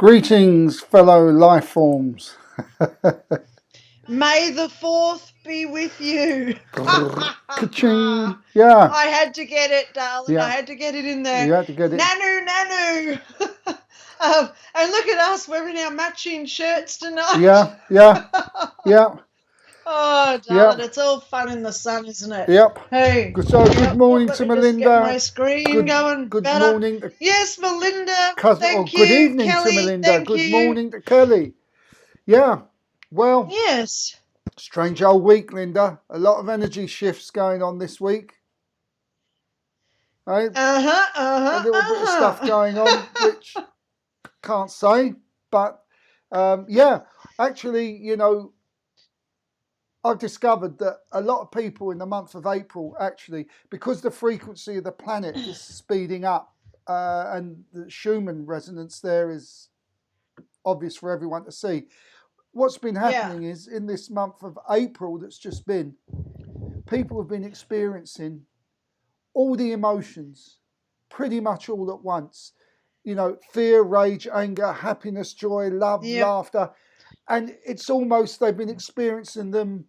Greetings, fellow life forms. May the 4th be with you. Ka-ching. Yeah. I had to get it, darling. Yeah. I had to get it in there. You had to get it. Nanu. And look at us. We're in our matching shirts tonight. Yeah. Oh, darling, It's all fun in the sun, isn't it? Yep. Hey. So good morning Let to me Melinda. Just get my screen going. Good better. morning. Yes, Melinda. Thank you. Good evening Kelly, to Melinda. Thank Good you. morning to Kelly. Yeah. Well. Yes. Strange old week, Linda. A lot of energy shifts going on this week. Right? A little bit of stuff going on, which can't say. But, actually, I've discovered that a lot of people in the month of April, actually, because the frequency of the planet is speeding up and the Schumann resonance there is obvious for everyone to see. What's been happening is in this month of April that's just been, people have been experiencing all the emotions pretty much all at once. Fear, rage, anger, happiness, joy, love, laughter. And it's almost, they've been experiencing them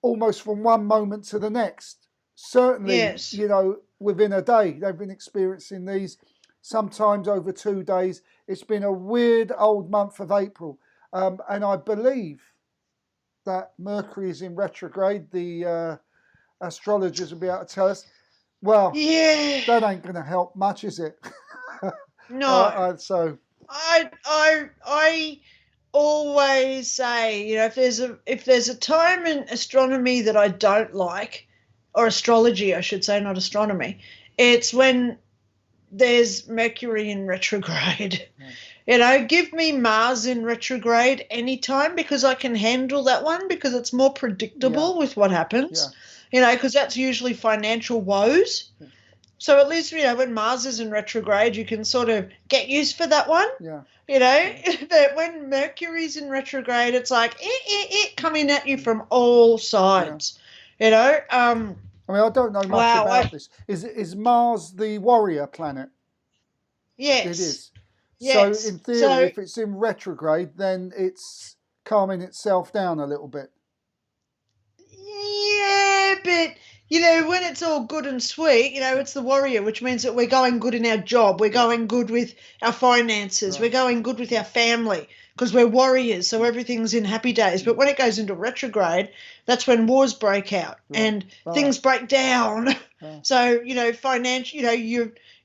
almost from one moment to the next. Certainly, within a day, they've been experiencing these, sometimes over 2 days. It's been a weird old month of April. And I believe that Mercury is in retrograde. The astrologers will be able to tell us. Well, that ain't going to help much, is it? No. So I always say, if there's a time in astronomy that I don't like, or astrology, I should say, not astronomy, it's when there's Mercury in retrograde. Give me Mars in retrograde anytime, because I can handle that one, because it's more predictable with what happens. Because that's usually financial woes. So at least, when Mars is in retrograde, you can sort of get used for that one. But when Mercury's in retrograde, it's like coming at you from all sides. I don't know much about this. Is Mars the warrior planet? Yes. It is. Yes. So in theory, if it's in retrograde, then it's calming itself down a little bit. Yeah, but when it's all good and sweet, it's the warrior, which means that we're going good in our job, we're going good with our finances, we're going good with our family, because we're warriors, so everything's in happy days. But when it goes into retrograde, that's when wars break out and things break down. So, financial,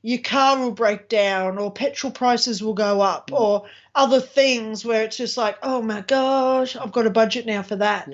your car will break down, or petrol prices will go up, or other things where it's just like, oh my gosh, I've got a budget now for that.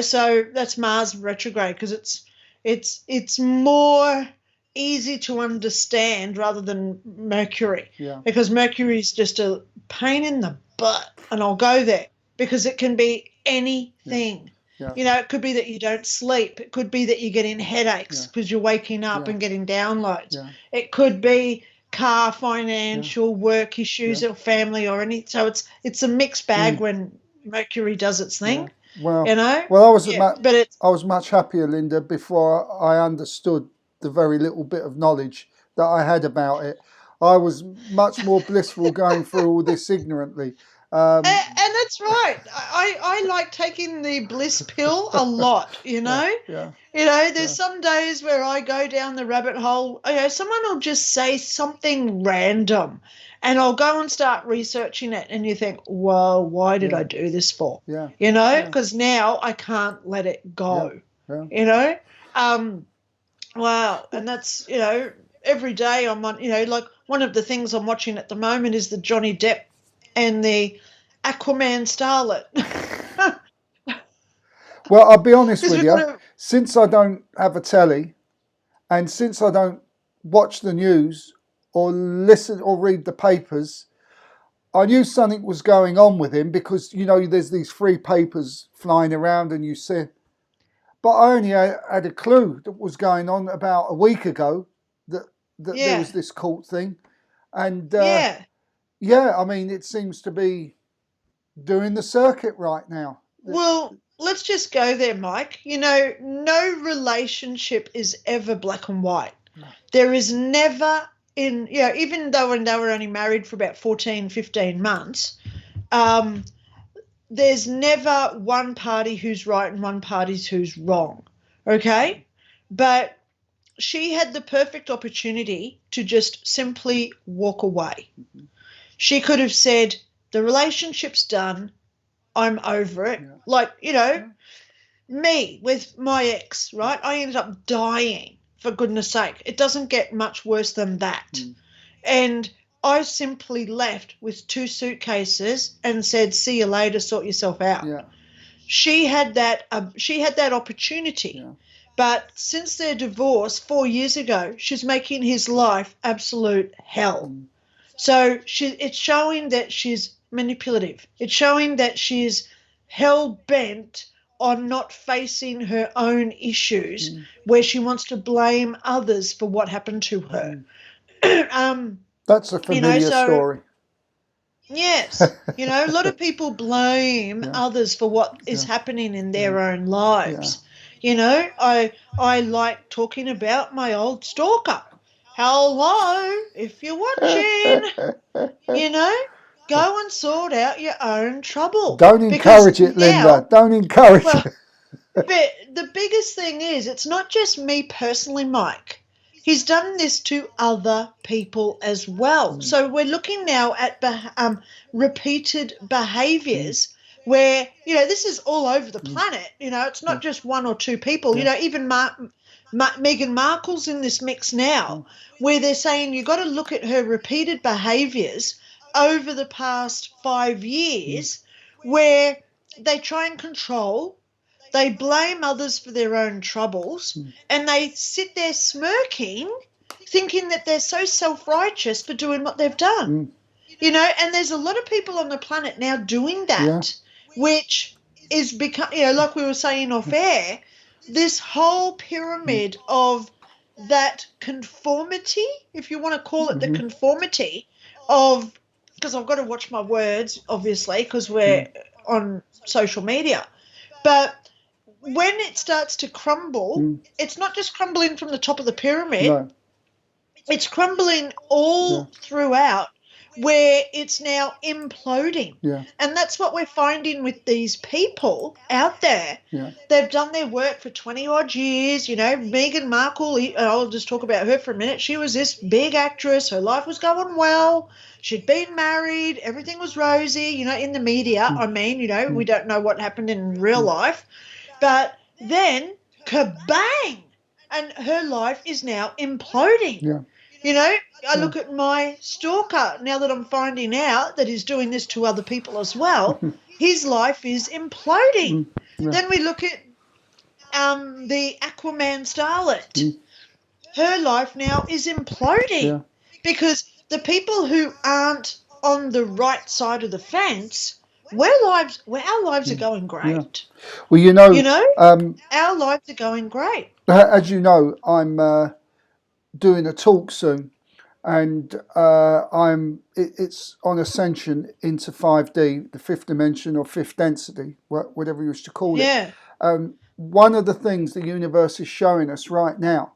So that's Mars retrograde, because it's more easy to understand rather than Mercury, because Mercury is just a pain in the butt, and I'll go there, because it can be anything. It could be that you don't sleep. It could be that you're getting headaches because you're waking up and getting downloads. It could be car, financial, work issues, or family, or anything. So it's a mixed bag when Mercury does its thing. Well, I was much happier, Linda, before I understood the very little bit of knowledge that I had about it. I was much more blissful going through all this ignorantly. And that's right. I like taking the bliss pill a lot, There's some days where I go down the rabbit hole. Someone will just say something random, and I'll go and start researching it, and you think, whoa, why did I do this for? Because now I can't let it go, Wow. And that's, every day I'm on, like one of the things I'm watching at the moment is the Johnny Depp and the Aquaman starlet. Well, I'll be honest with you. Since I don't have a telly, and since I don't watch the news or listen or read the papers, I knew something was going on with him, because, there's these free papers flying around and you see. But I only had a clue that was going on about a week ago, that there was this court thing. And it seems to be doing the circuit right now. Well, let's just go there, Mike. No relationship is ever black and white. There is never even though when they were only married for about 14, 15 months, there's never one party who's right and one party who's wrong, okay? But she had the perfect opportunity to just simply walk away. Mm-hmm. She could have said, the relationship's done, I'm over it. Yeah. Like, me with my ex, right? I ended up dying, for goodness sake. It doesn't get much worse than that. Mm. And I simply left with 2 suitcases and said, see you later, sort yourself out. Yeah. She had that opportunity. Yeah. But since their divorce 4 years ago, she's making his life absolute hell. Mm. So it's showing that she's manipulative. It's showing that she's hell-bent on not facing her own issues, where she wants to blame others for what happened to her. That's a familiar story. Yes. A lot of people blame others for what is happening in their own lives. Yeah. I like talking about my old stalker. Hello, if you're watching, go and sort out your own trouble. Don't encourage it, Linda. Don't encourage it. But the biggest thing is, it's not just me personally, Mike. He's done this to other people as well. So we're looking now at repeated behaviours where, this is all over the planet. It's not just 1 or 2 people. Even Meghan Markle's in this mix now, where they're saying you've got to look at her repeated behaviours over the past 5 years where they try and control, they blame others for their own troubles, and they sit there smirking, thinking that they're so self-righteous for doing what they've done. And there's a lot of people on the planet now doing that, which is like we were saying off air, this whole pyramid of that conformity, if you want to call it the conformity of, because I've got to watch my words, obviously, because we're on social media, but when it starts to crumble, it's not just crumbling from the top of the pyramid, it's crumbling all throughout, where it's now imploding. And that's what we're finding with these people out there. They've done their work for 20-odd years. Meghan Markle, I'll just talk about her for a minute. She was this big actress. Her life was going well. She'd been married. Everything was rosy, in the media. I mean, we don't know what happened in real life. But then, kabang! And her life is now imploding. I look at my stalker, now that I'm finding out that he's doing this to other people as well, his life is imploding. Then we look at the Aquaman starlet. Her life now is imploding because the people who aren't on the right side of the fence, our lives are going great. Well, our lives are going great. As you know, I'm doing a talk soon, and it's on ascension into 5D, the 5th dimension or 5th density, whatever you wish to call it. One of the things the universe is showing us right now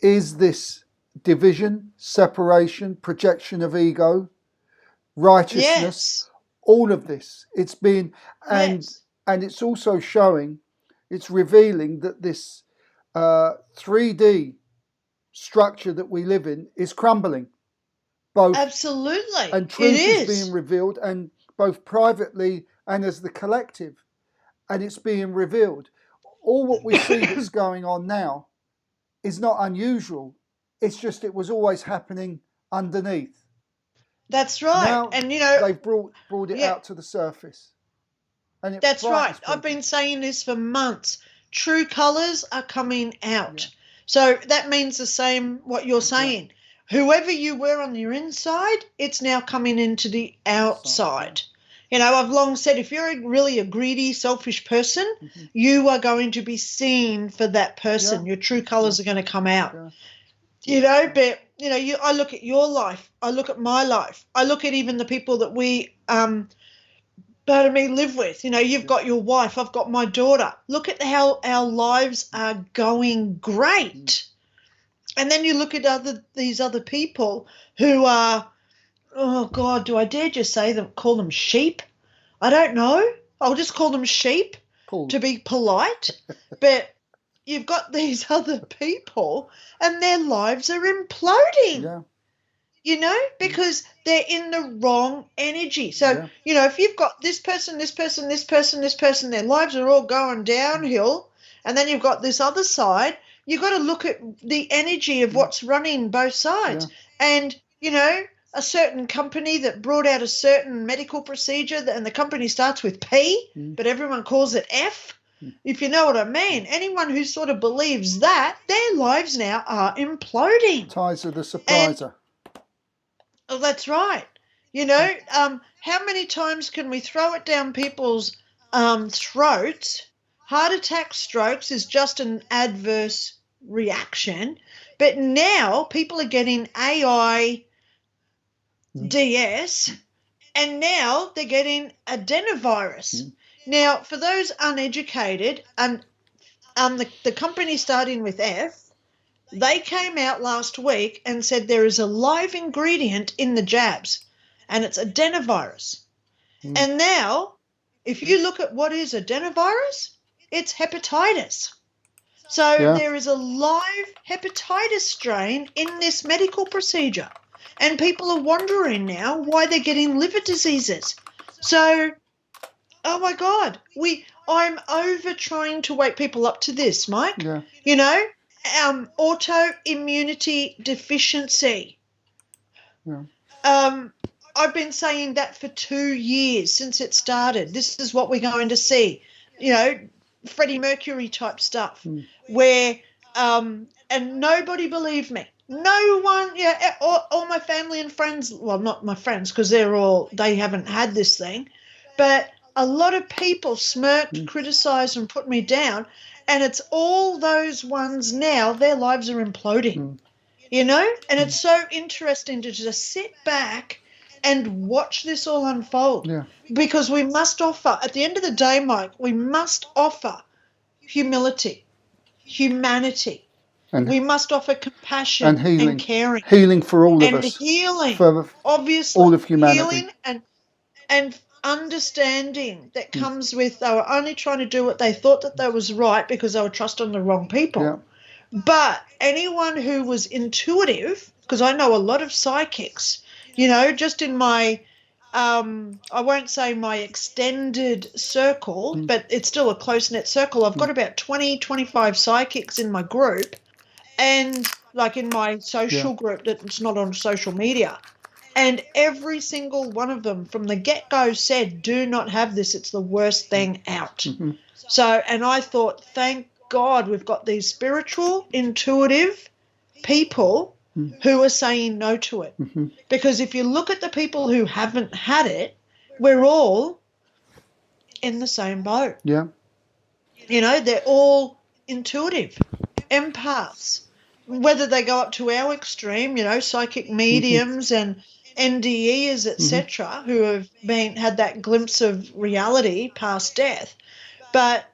is this division, separation, projection of ego, righteousness, all of this. It's been, and it's also showing, it's revealing that this 3D structure that we live in is crumbling. Both absolutely, and truth is being revealed, and both privately and as the collective, and it's being revealed. All what we see that's going on now is not unusual. It's just it was always happening underneath. That's right. Now, and they've brought it out to the surface. And that's right. People. I've been saying this for months. True colours are coming out. So that means the same what you're saying. Whoever you were on your inside, it's now coming into the outside. I've long said if you're really a greedy, selfish person, you are going to be seen for that person. Your true colours are going to come out. But I look at your life. I look at my life. I look at even the people that we live with. You've got your wife. I've got my daughter. Look at how our lives are going great. And then you look at these other people who are, oh God, do I dare just call them sheep? I don't know. I'll just call them sheep to be polite. But you've got these other people and their lives are imploding. Yeah. You know, because they're in the wrong energy. So, you know, if you've got this person, their lives are all going downhill, and then you've got this other side, you've got to look at the energy of what's running both sides. And, you know, a certain company that brought out a certain medical procedure, and the company starts with P, but everyone calls it F. If you know what I mean, anyone who sort of believes that, their lives now are imploding. Ties of the surpriser. Oh, that's right. You know, how many times can we throw it down people's throats? Heart attack, strokes is just an adverse reaction. But now people are getting AIDS, and now they're getting adenovirus. Now, for those uneducated, and the company starting with F, they came out last week and said there is a live ingredient in the jabs, and it's adenovirus. And now, if you look at what is adenovirus, it's hepatitis. So there is a live hepatitis strain in this medical procedure, and people are wondering now why they're getting liver diseases. So, oh my God, I'm over trying to wake people up to this, Mike. Yeah. You know, autoimmunity deficiency. Yeah. I've been saying that for 2 years since it started. This is what we're going to see, you know, Freddie Mercury type stuff, where and nobody believed me. No one, all my family and friends, well, not my friends because they haven't had this thing, but a lot of people smirked, criticized, and put me down. And it's all those ones now, their lives are imploding, you know? And it's so interesting to just sit back and watch this all unfold. Yeah. Because we must offer, at the end of the day, Mike, we must offer humility, humanity. And we must offer compassion and healing, and caring. Healing for all of us. And healing, for obviously. All of humanity. Healing and understanding that comes with they were only trying to do what they thought that was right because they were trusting the wrong people. Yeah. But anyone who was intuitive, because I know a lot of psychics, you know, just in my, I won't say my extended circle, but it's still a close-knit circle. I've got about 20, 25 psychics in my group, and like in my social group that's not on social media. And every single one of them from the get-go said, do not have this. It's the worst thing out. So, and I thought, thank God we've got these spiritual, intuitive people who are saying no to it. Because if you look at the people who haven't had it, we're all in the same boat. Yeah. You know, they're all intuitive, empaths. Whether they go up to our extreme, you know, psychic mediums and NDEs, etc., who have had that glimpse of reality past death. But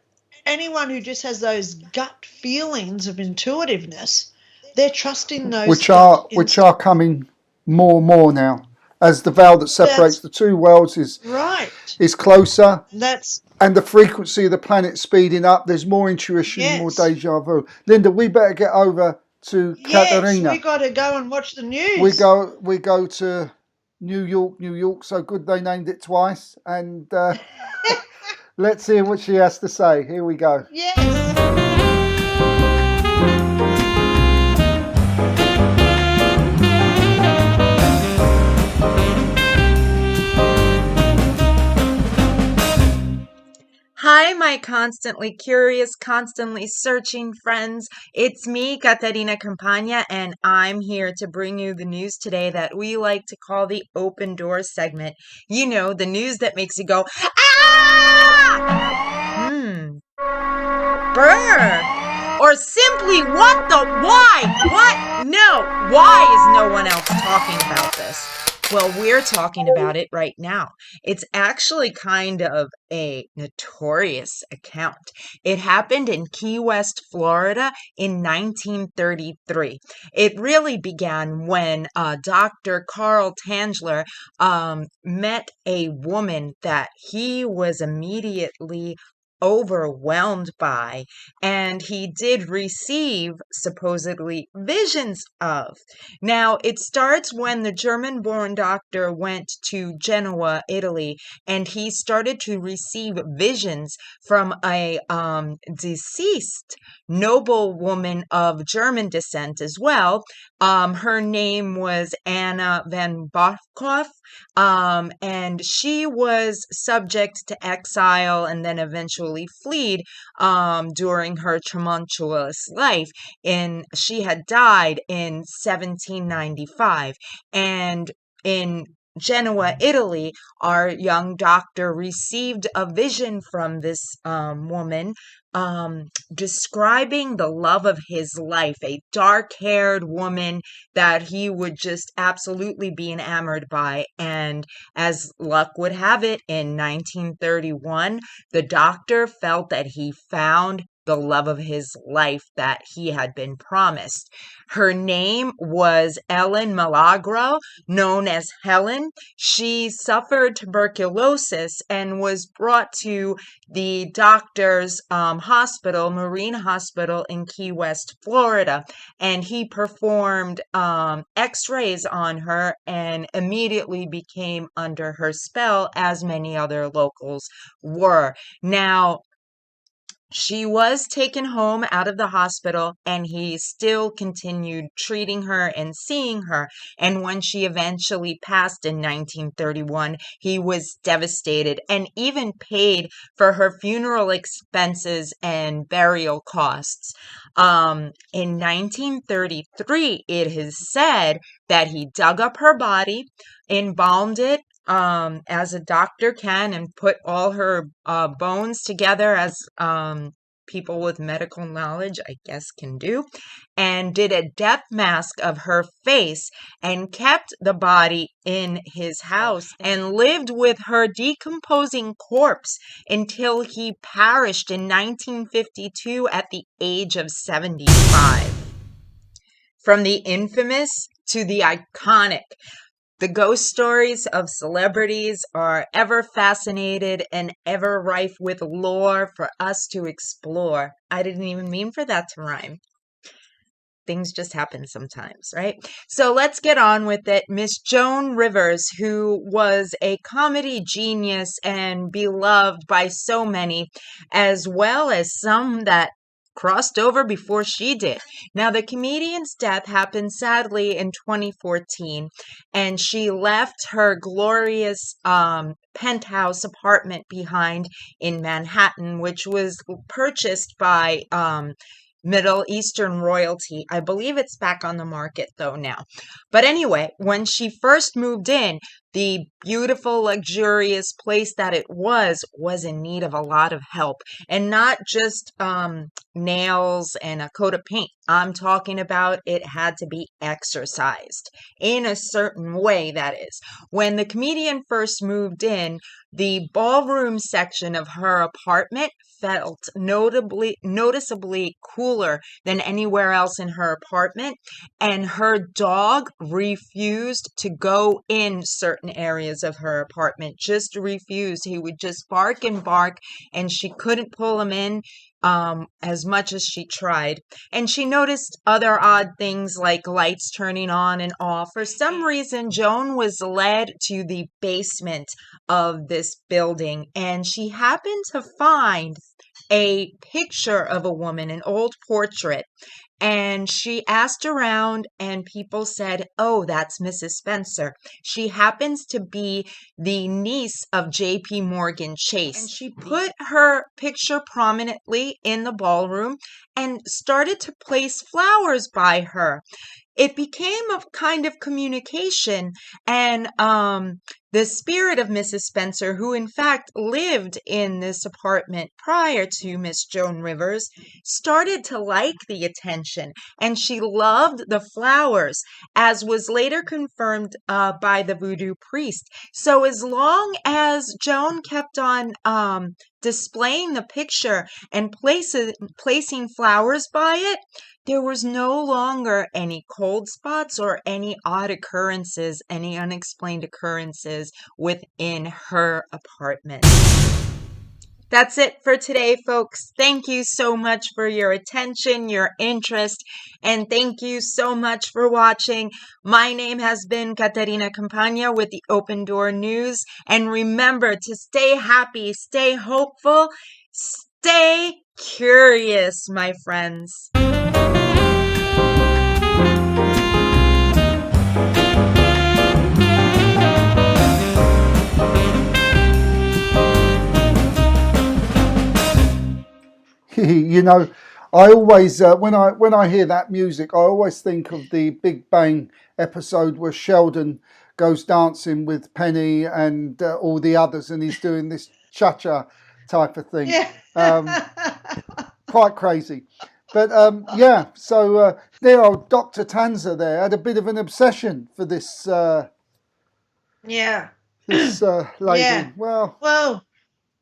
anyone who just has those gut feelings of intuitiveness, they're trusting those which are coming more and more now, as the veil that separates the two worlds is closer. And the frequency of the planet speeding up. There's more intuition, more deja vu. Linda, we better get over to Katerina. We got to go and watch the news. We go to New York. So good they named it twice. And let's hear what she has to say. Here we go. Yes. Hi, my constantly curious, constantly searching friends. It's me, Caterina Campagna, and I'm here to bring you the news today that we like to call the open door segment. You know, the news that makes you go, ah! Brr! Or simply, what the, why? What? No, why is no one else talking about this? Well, we're talking about it right now. It's actually kind of a notorious account. It happened in Key West, Florida in 1933. It really began when Dr. Carl Tangler met a woman that he was immediately overwhelmed by, and he did receive supposedly visions of. Now, it starts when the German-born doctor went to Genoa, Italy, and he started to receive visions from a deceased noblewoman of German descent as well. Her name was Anna van Bothkopf, and she was subject to exile and then eventually fled during her tumultuous life. And she had died in 1795. And in Genoa, Italy, our young doctor received a vision from this woman describing the love of his life, a dark-haired woman that he would just absolutely be enamored by. And as luck would have it, in 1931, the doctor felt that he found the love of his life that he had been promised. Her name was Ellen Milagro, known as Helen. She suffered tuberculosis and was brought to the doctor's hospital, Marine Hospital in Key West, Florida, and he performed x-rays on her and immediately became under her spell, as many other locals were. Now, she was taken home out of the hospital, and he still continued treating her and seeing her. And when she eventually passed in 1931, he was devastated and even paid for her funeral expenses and burial costs. In 1933, it is said that he dug up her body, embalmed it, as a doctor can, and put all her bones together as people with medical knowledge, I guess, can do, and did a death mask of her face and kept the body in his house and lived with her decomposing corpse until he perished in 1952 at the age of 75. From the infamous to the iconic, the ghost stories of celebrities are ever fascinated and ever rife with lore for us to explore. I didn't even mean for that to rhyme. Things just happen sometimes, right? So let's get on with it. Miss Joan Rivers, who was a comedy genius and beloved by so many, as well as some that crossed over before she did. Now, the comedian's death happened sadly in 2014, and she left her glorious penthouse apartment behind in Manhattan, which was purchased by Middle Eastern royalty. I believe it's back on the market though now. But anyway, when she first moved in, the beautiful, luxurious place that it was in need of a lot of help. And not just nails and a coat of paint. I'm talking about it had to be exercised in a certain way, that is. When the comedian first moved in, the ballroom section of her apartment felt noticeably cooler than anywhere else in her apartment, and her dog refused to go in certain areas of her apartment, just refused. He would just bark and bark, and she couldn't pull him in as much as she tried. And she noticed other odd things like lights turning on and off. For some reason, Joan was led to the basement of this building, and she happened to find a picture of a woman, an old portrait. And she asked around, and people said, "Oh, that's Mrs. Spencer. She happens to be the niece of J.P. Morgan Chase." And she put her picture prominently in the ballroom and started to place flowers by her. it became a kind of communication, and the spirit of Mrs. Spencer, who in fact lived in this apartment prior to Miss Joan Rivers, started to like the attention, and she loved the flowers, as was later confirmed by the voodoo priest. So as long as Joan kept on displaying the picture and placing flowers by it, there was no longer any cold spots or any odd occurrences, any unexplained occurrences within her apartment. That's it for today, folks. Thank you so much for your attention, your interest, and thank you so much for watching. My name has been Caterina Campagna with the Open Door News. And remember to stay happy, stay hopeful, stay curious, my friends. You know, I always when I hear that music, I always think of the Big Bang episode where Sheldon goes dancing with Penny and all the others, and he's doing this cha-cha type of thing. Yeah. Quite crazy. But yeah, so there old Dr. Tanza there had a bit of an obsession for this Yeah. this lady. Yeah. Well,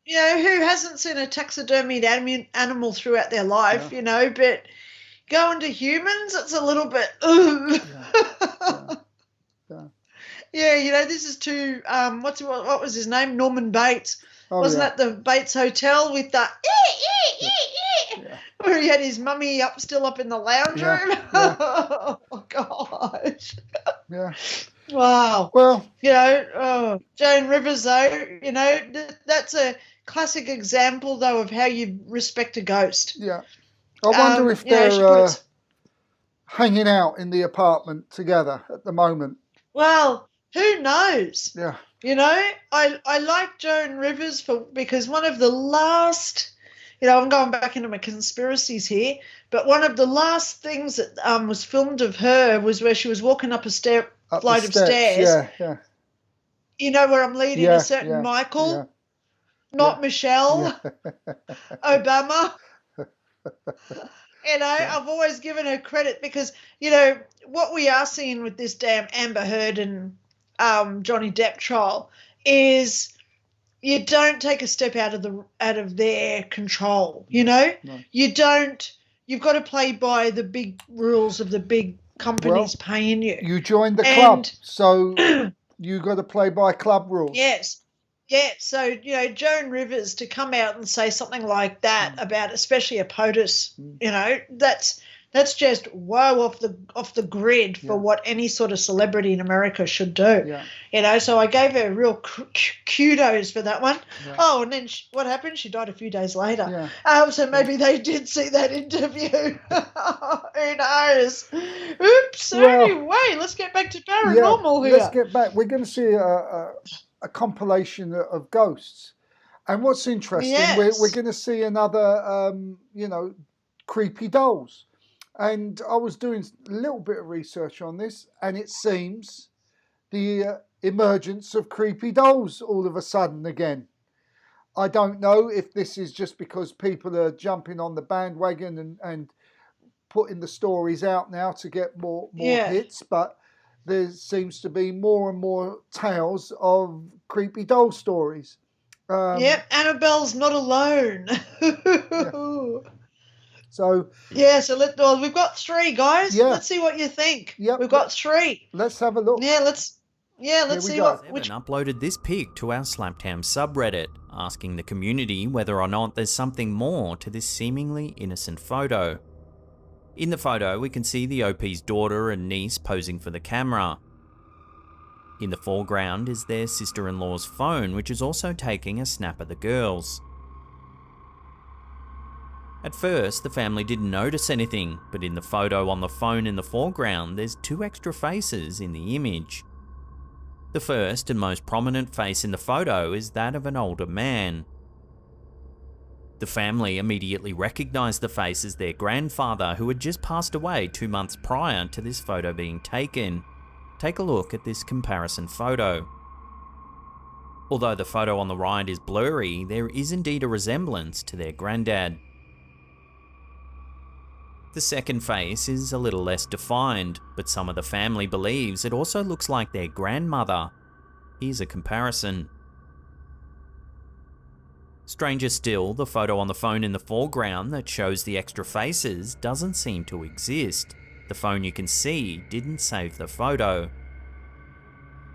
You know, who hasn't seen a taxidermied animal throughout their life, Yeah. you know, but going to humans, it's a little bit, yeah. Yeah, you know, this is too, what was his name? Norman Bates. Oh, Wasn't yeah. that the Bates Hotel with the, Yeah. where he had his mummy still up in the lounge Yeah, room? yeah. Oh, gosh. Yeah. Wow. Well, You know, Joan Rivers, though, you know, that's a classic example, though, of how you respect a ghost. yeah. I wonder if You know, she they're put it, hanging out in the apartment together at the moment. well, who knows? Yeah. You know, I like Joan Rivers because one of the last, you know, I'm going back into my conspiracies here, but one of the last things that was filmed of her was where she was walking up a Up flight the of steps. stairs. Yeah. You know where I'm leading? Yeah, A certain yeah, Michael, yeah. not Michelle Obama. You know, Yeah. I've always given her credit because, you know, what we are seeing with this damn Amber Heard and Johnny Depp trial is you don't take a step out of their control, you know? No. You don't. You've got to play by the big rules of the big companies paying you. You joined the club, And- so you got to play by club rules. Yes. Yeah, so, you know, Joan Rivers to come out and say something like that about especially a POTUS, you know, that's just off the grid for what any sort of celebrity in America should do. Yeah. You know, so I gave her real kudos for that one. Yeah. Oh, and then what happened? She died a few days later. Yeah. So maybe they did see that interview. Who knows? Oops. So Well, anyway, let's get back to paranormal here. Let's get back. We're going to see a compilation of ghosts. And what's interesting, Yes. we're going to see another, creepy dolls. And I was doing a little bit of research on this, and it seems the emergence of creepy dolls all of a sudden again. I don't know if this is just because people are jumping on the bandwagon and putting the stories out now to get more hits, but there seems to be more and more tales of creepy doll stories. Yep, Annabelle's not alone. So we've got 3 guys. Yeah. Let's see what you think. Yep. We've got 3. let's have a look. Let's we see go. which. Evan uploaded this pic to our Slaptown subreddit, asking the community whether or not there's something more to this seemingly innocent photo. In the photo, we can see the OP's daughter and niece posing for the camera. In the foreground is their sister-in-law's phone, which is also taking a snap of the girls. At first, the family didn't notice anything, but in the photo on the phone in the foreground, there's 2 extra faces in the image. The first and most prominent face in the photo is that of an older man. The family immediately recognized the face as their grandfather, who had just passed away 2 months prior to this photo being taken. Take a look at this comparison photo. Although the photo on the right is blurry, there is indeed a resemblance to their granddad. The second face is a little less defined, but some of the family believes it also looks like their grandmother. Here's a comparison. Stranger still, the photo on the phone in the foreground that shows the extra faces doesn't seem to exist. The phone you can see didn't save the photo.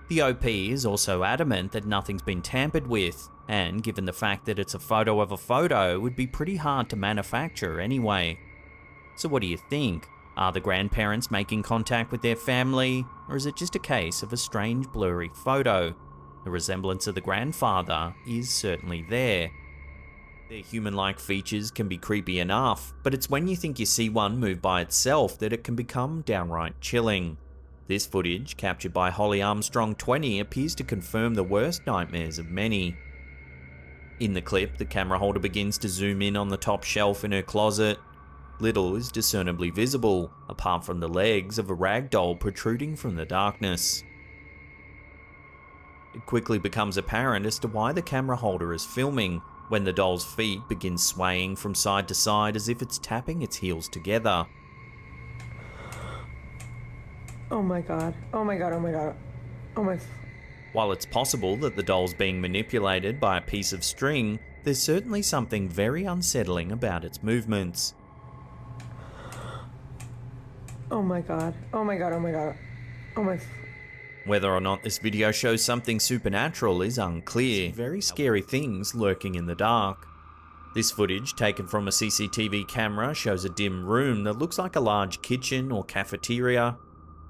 The OP is also adamant that nothing's been tampered with, and given the fact that it's a photo of a photo, it would be pretty hard to manufacture anyway. So what do you think? Are the grandparents making contact with their family, or is it just a case of a strange blurry photo? The resemblance of the grandfather is certainly there. Their human-like features can be creepy enough, but it's when you think you see one move by itself that it can become downright chilling. This footage, captured by Holly Armstrong 20, appears to confirm the worst nightmares of many. In the clip, the camera holder begins to zoom in on the top shelf in her closet. Little is discernibly visible, apart from the legs of a rag doll protruding from the darkness. It quickly becomes apparent as to why the camera holder is filming, when the doll's feet begin swaying from side to side as if it's tapping its heels together. Oh my god. Oh my god, oh my god. Oh my... While it's possible that the doll's being manipulated by a piece of string, there's certainly something very unsettling about its movements. Oh my god. Oh my god, oh my god. Oh my... Whether or not this video shows something supernatural is unclear. Very scary things lurking in the dark. This footage, taken from a CCTV camera, shows a dim room that looks like a large kitchen or cafeteria.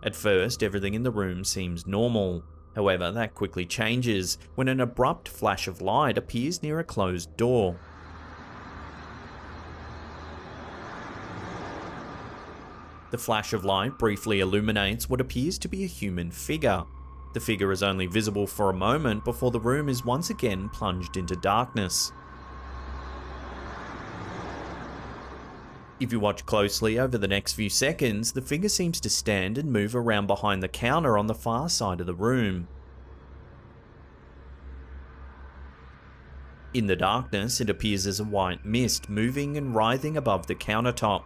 At first, everything in the room seems normal. However, that quickly changes when an abrupt flash of light appears near a closed door. The flash of light briefly illuminates what appears to be a human figure. The figure is only visible for a moment before the room is once again plunged into darkness. If you watch closely over the next few seconds, the figure seems to stand and move around behind the counter on the far side of the room. In the darkness, it appears as a white mist moving and writhing above the countertop.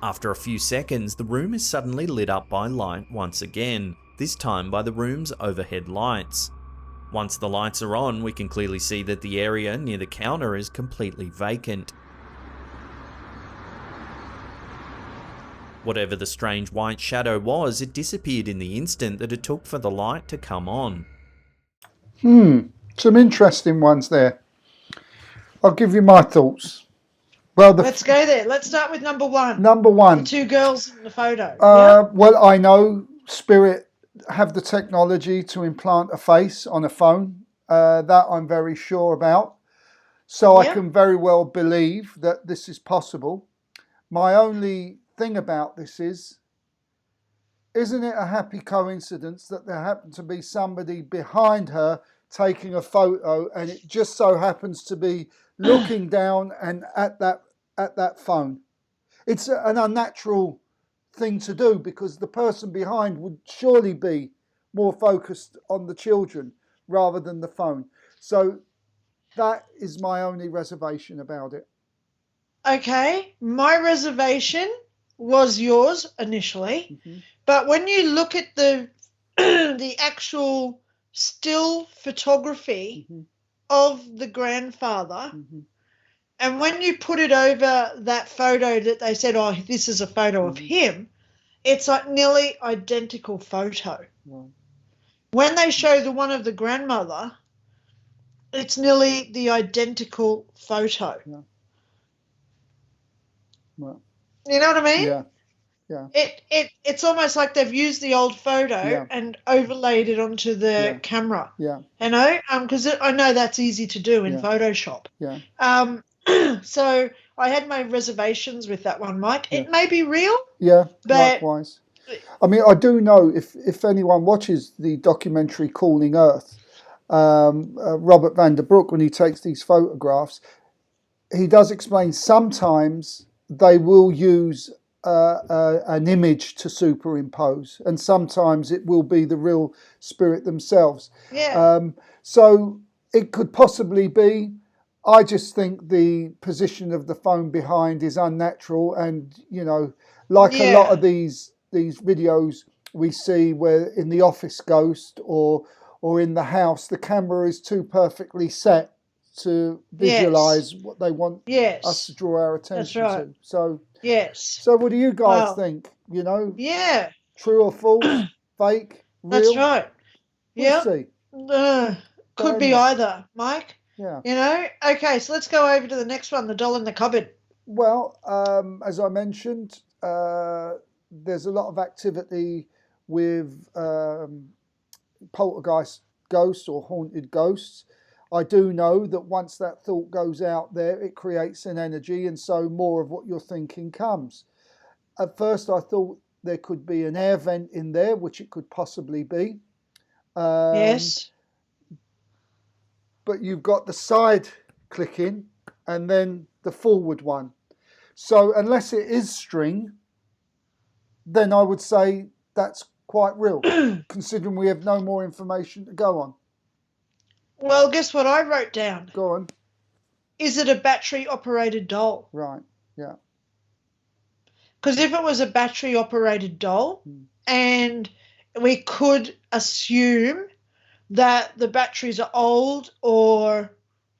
After a few seconds, the room is suddenly lit up by light once again, this time by the room's overhead lights. Once the lights are on, we can clearly see that the area near the counter is completely vacant. Whatever the strange white shadow was, it disappeared in the instant that it took for the light to come on. Some interesting ones there. I'll give you my thoughts. Well, let's go there. Let's start with number one. Number one. The two girls in the photo. Well, I know Spirit have the technology to implant a face on a phone. That I'm very sure about. So I can very well believe that this is possible. My only thing about this isn't it a happy coincidence that there happened to be somebody behind her taking a photo, and it just so happens to be looking down and at that phone. It's an unnatural thing to do, because the person behind would surely be more focused on the children rather than the phone. So that is my only reservation about it. Okay, my reservation was yours initially, but when you look at the the actual still photography of the grandfather, and when you put it over that photo that they said, oh, this is a photo of him, it's like nearly identical photo. When they show the one of the grandmother, it's nearly the identical photo. Well, you know what I mean? Yeah. It's almost like they've used the old photo and overlaid it onto the camera. Yeah. You know, because I know that's easy to do in Photoshop. Yeah. So I had my reservations with that one, Mike. It may be real. Yeah, but likewise. I mean, I do know if anyone watches the documentary Calling Earth, Robert van der Broek, when he takes these photographs, he does explain sometimes they will use an image to superimpose, and sometimes it will be the real spirit themselves. Yeah. So it could possibly be. I just think the position of the phone behind is unnatural, and like a lot of these videos we see where in the office ghost or in the house, the camera is too perfectly set to visualize what they want us to draw our attention to. So so what do you guys think? Yeah. True or false? Fake? Real? That's right. We'll see. Could be either, Mike. Yeah. Okay, so let's go over to the next one, the doll in the cupboard. Well, as I mentioned, there's a lot of activity with poltergeist ghosts or haunted ghosts. I do know that once that thought goes out there, it creates an energy, and so more of what you're thinking comes. At first, I thought there could be an air vent in there, which it could possibly be. Yes. But you've got the side clicking and then the forward one. So unless it is string, then I would say that's quite real, considering we have no more information to go on. Well, guess what I wrote down? Go on. Is it a battery-operated doll? Right, yeah. Because if it was a battery-operated doll, and we could assume that the batteries are old or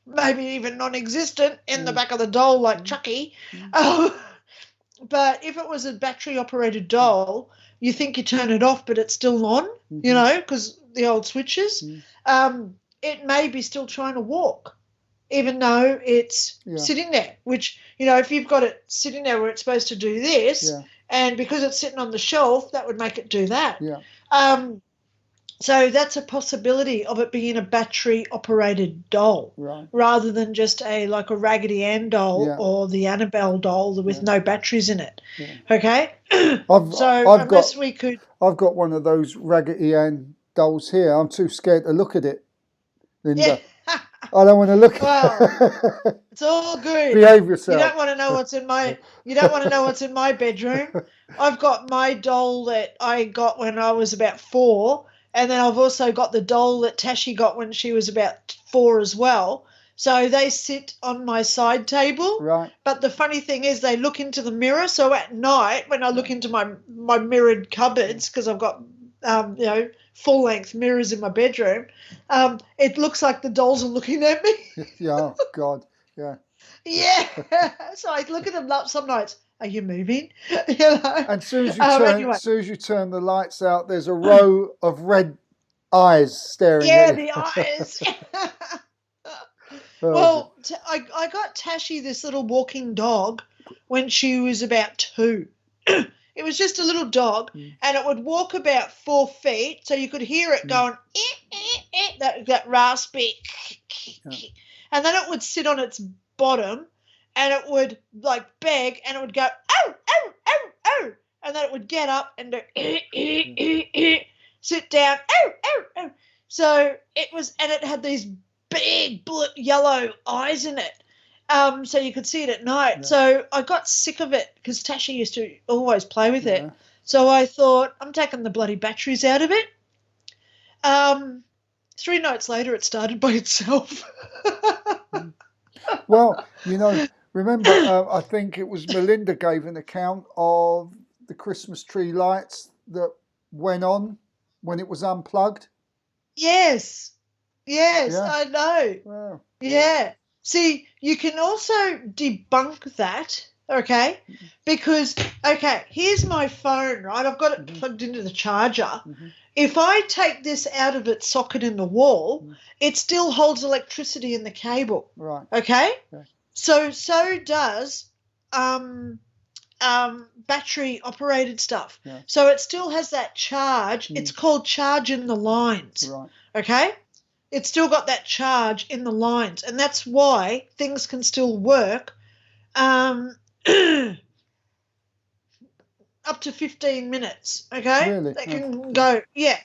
maybe even non-existent in the back of the doll, like Chucky. But if it was a battery-operated doll, you think you turn it off, but it's still on, because the old switches. It may be still trying to walk, even though it's sitting there, which, if you've got it sitting there where it's supposed to do this, and because it's sitting on the shelf, that would make it do that. Yeah. So that's a possibility of it being a battery-operated doll, rather than just a Raggedy Ann doll or the Annabelle doll with no batteries in it. Yeah. Okay? I've got one of those Raggedy Ann dolls here. I'm too scared to look at it, Linda. Yeah. I don't want to look at it. It's all good. Behave yourself. You don't want to know what's in my bedroom. I've got my doll that I got when I was about 4. And then I've also got the doll that Tashi got when she was about 4 as well. So they sit on my side table. Right. But the funny thing is they look into the mirror. So at night when I look into my mirrored cupboards, because I've got, full-length mirrors in my bedroom, it looks like the dolls are looking at me. Yeah, oh, God, yeah. Yeah. So I look at them some nights. Are you moving? And as soon as you turn the lights out, there's a row of red eyes staring at you. Yeah, the eyes. Well, I got Tashi this little walking dog when she was about 2. It was just a little dog, and it would walk about 4 feet, so you could hear it going, that raspy, and then it would sit on its bottom, and it would beg, and it would go, oh, oh, oh, oh, and then it would get up and do, sit down, oh, oh, oh. So it was, and it had these big yellow eyes in it. So you could see it at night. Yeah. So I got sick of it because Tashi used to always play with it. So I thought, I'm taking the bloody batteries out of it. 3 nights later, it started by itself. Well, remember, I think it was Melinda gave an account of the Christmas tree lights that went on when it was unplugged. Yes, I know. Wow. Yeah. See, you can also debunk that, okay? Because, here's my phone, right? I've got it plugged into the charger. If I take this out of its socket in the wall, it still holds electricity in the cable. Right. Okay? So does battery-operated stuff. Yeah. So it still has that charge. It's called charge in the lines. Right. Okay? It's still got that charge in the lines, and that's why things can still work up to 15 minutes, okay? Really? They can go, yeah.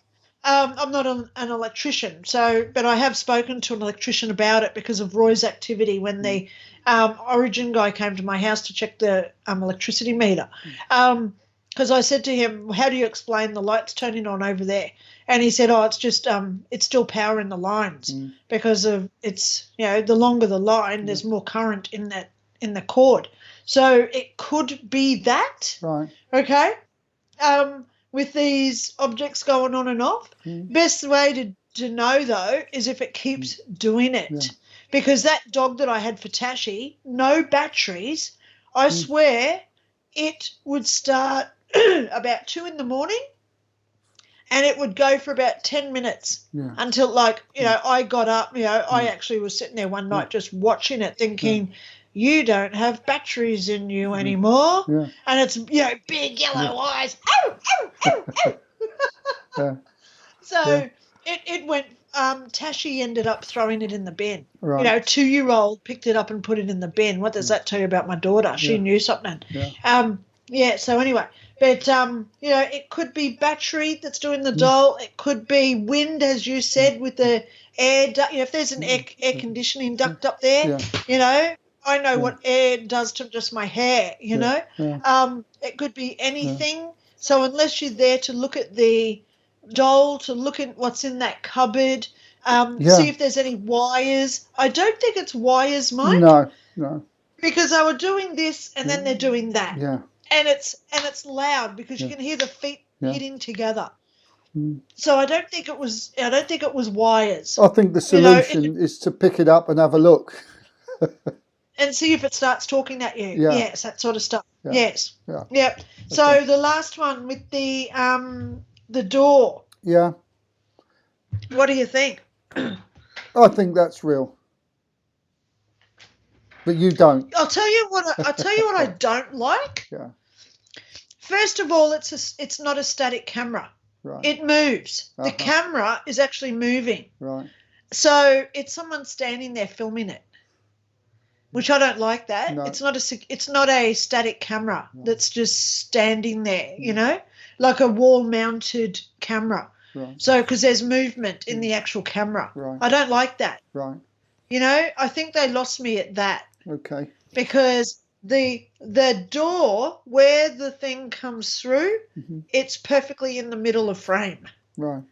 I'm not an electrician, but I have spoken to an electrician about it because of Roy's activity when the Origin guy came to my house to check the electricity meter. Because I said to him, how do you explain the lights turning on over there? And he said, oh, it's just it's still powering the lines because of it's, the longer the line, there's more current in the cord. So it could be that. Right. Okay. With these objects going on and off. Best way to know, though, is if it keeps doing it. Yeah. Because that dog that I had for Tashi, no batteries, I swear it would start about 2 in the morning and it would go for about 10 minutes until, I got up. I actually was sitting there one night just watching it thinking, you don't have batteries in you anymore. Yeah. And it's, big yellow eyes. Ow, ow, ow, ow. Yeah. So it went, Tashi ended up throwing it in the bin. Right. 2-year-old picked it up and put it in the bin. What does that tell you about my daughter? She knew something. Yeah. So anyway, but, it could be battery that's doing the doll. It could be wind, as you said, with the air duct. If there's an air conditioning duct up there, I know what air does to just my hair, know. It could be anything. So unless you're there to look at the doll, to look at what's in that cupboard, see if there's any wires. I don't think it's wires, Mike. No. Because they were doing this and then they're doing that. Yeah. And it's loud because you can hear the feet hitting together. So I don't think it was wires. I think the solution is to pick it up and have a look. And see if it starts talking at you. Yeah. Yes, that sort of stuff. Yeah. Yes. Yeah. Yep. So the last one with the door. Yeah. What do you think? I think that's real. But you don't. I'll tell you what I don't like. Yeah. First of all, it's not a static camera. Right. It moves. The camera is actually moving. Right. So it's someone standing there filming it, which I don't like that. No. It's not a static camera that's just standing there, like a wall-mounted camera. Right. So because there's movement in the actual camera. Right. I don't like that. Right. I think they lost me at that. Okay. Because the door where the thing comes through, it's perfectly in the middle of frame. Right.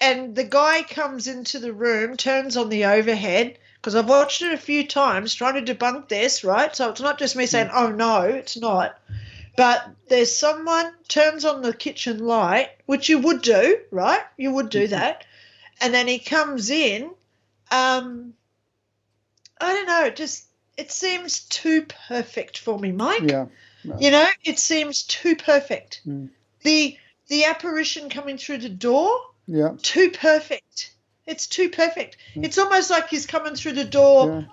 And the guy comes into the room, turns on the overhead, because I've watched it a few times trying to debunk this, right? So it's not just me saying, oh, no, it's not. But there's someone turns on the kitchen light, which you would do, right? You would do that. And then he comes in. I don't know, it seems too perfect for me, Mike. Yeah. No. It seems too perfect. The apparition coming through the door, too perfect. It's too perfect. It's almost like he's coming through the door.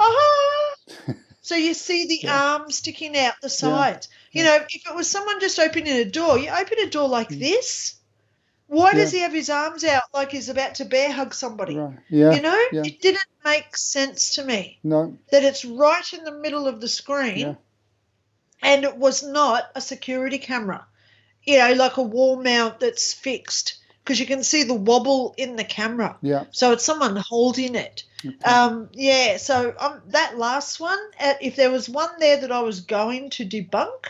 So you see the arm sticking out the sides. If it was someone just opening a door, you open a door like this. Why does he have his arms out like he's about to bear hug somebody? Right. Yeah. It didn't make sense to me. No. That it's right in the middle of the screen and it was not a security camera, like a wall mount that's fixed because you can see the wobble in the camera. Yeah. So it's someone holding it. Okay. So that last one, if there was one there that I was going to debunk,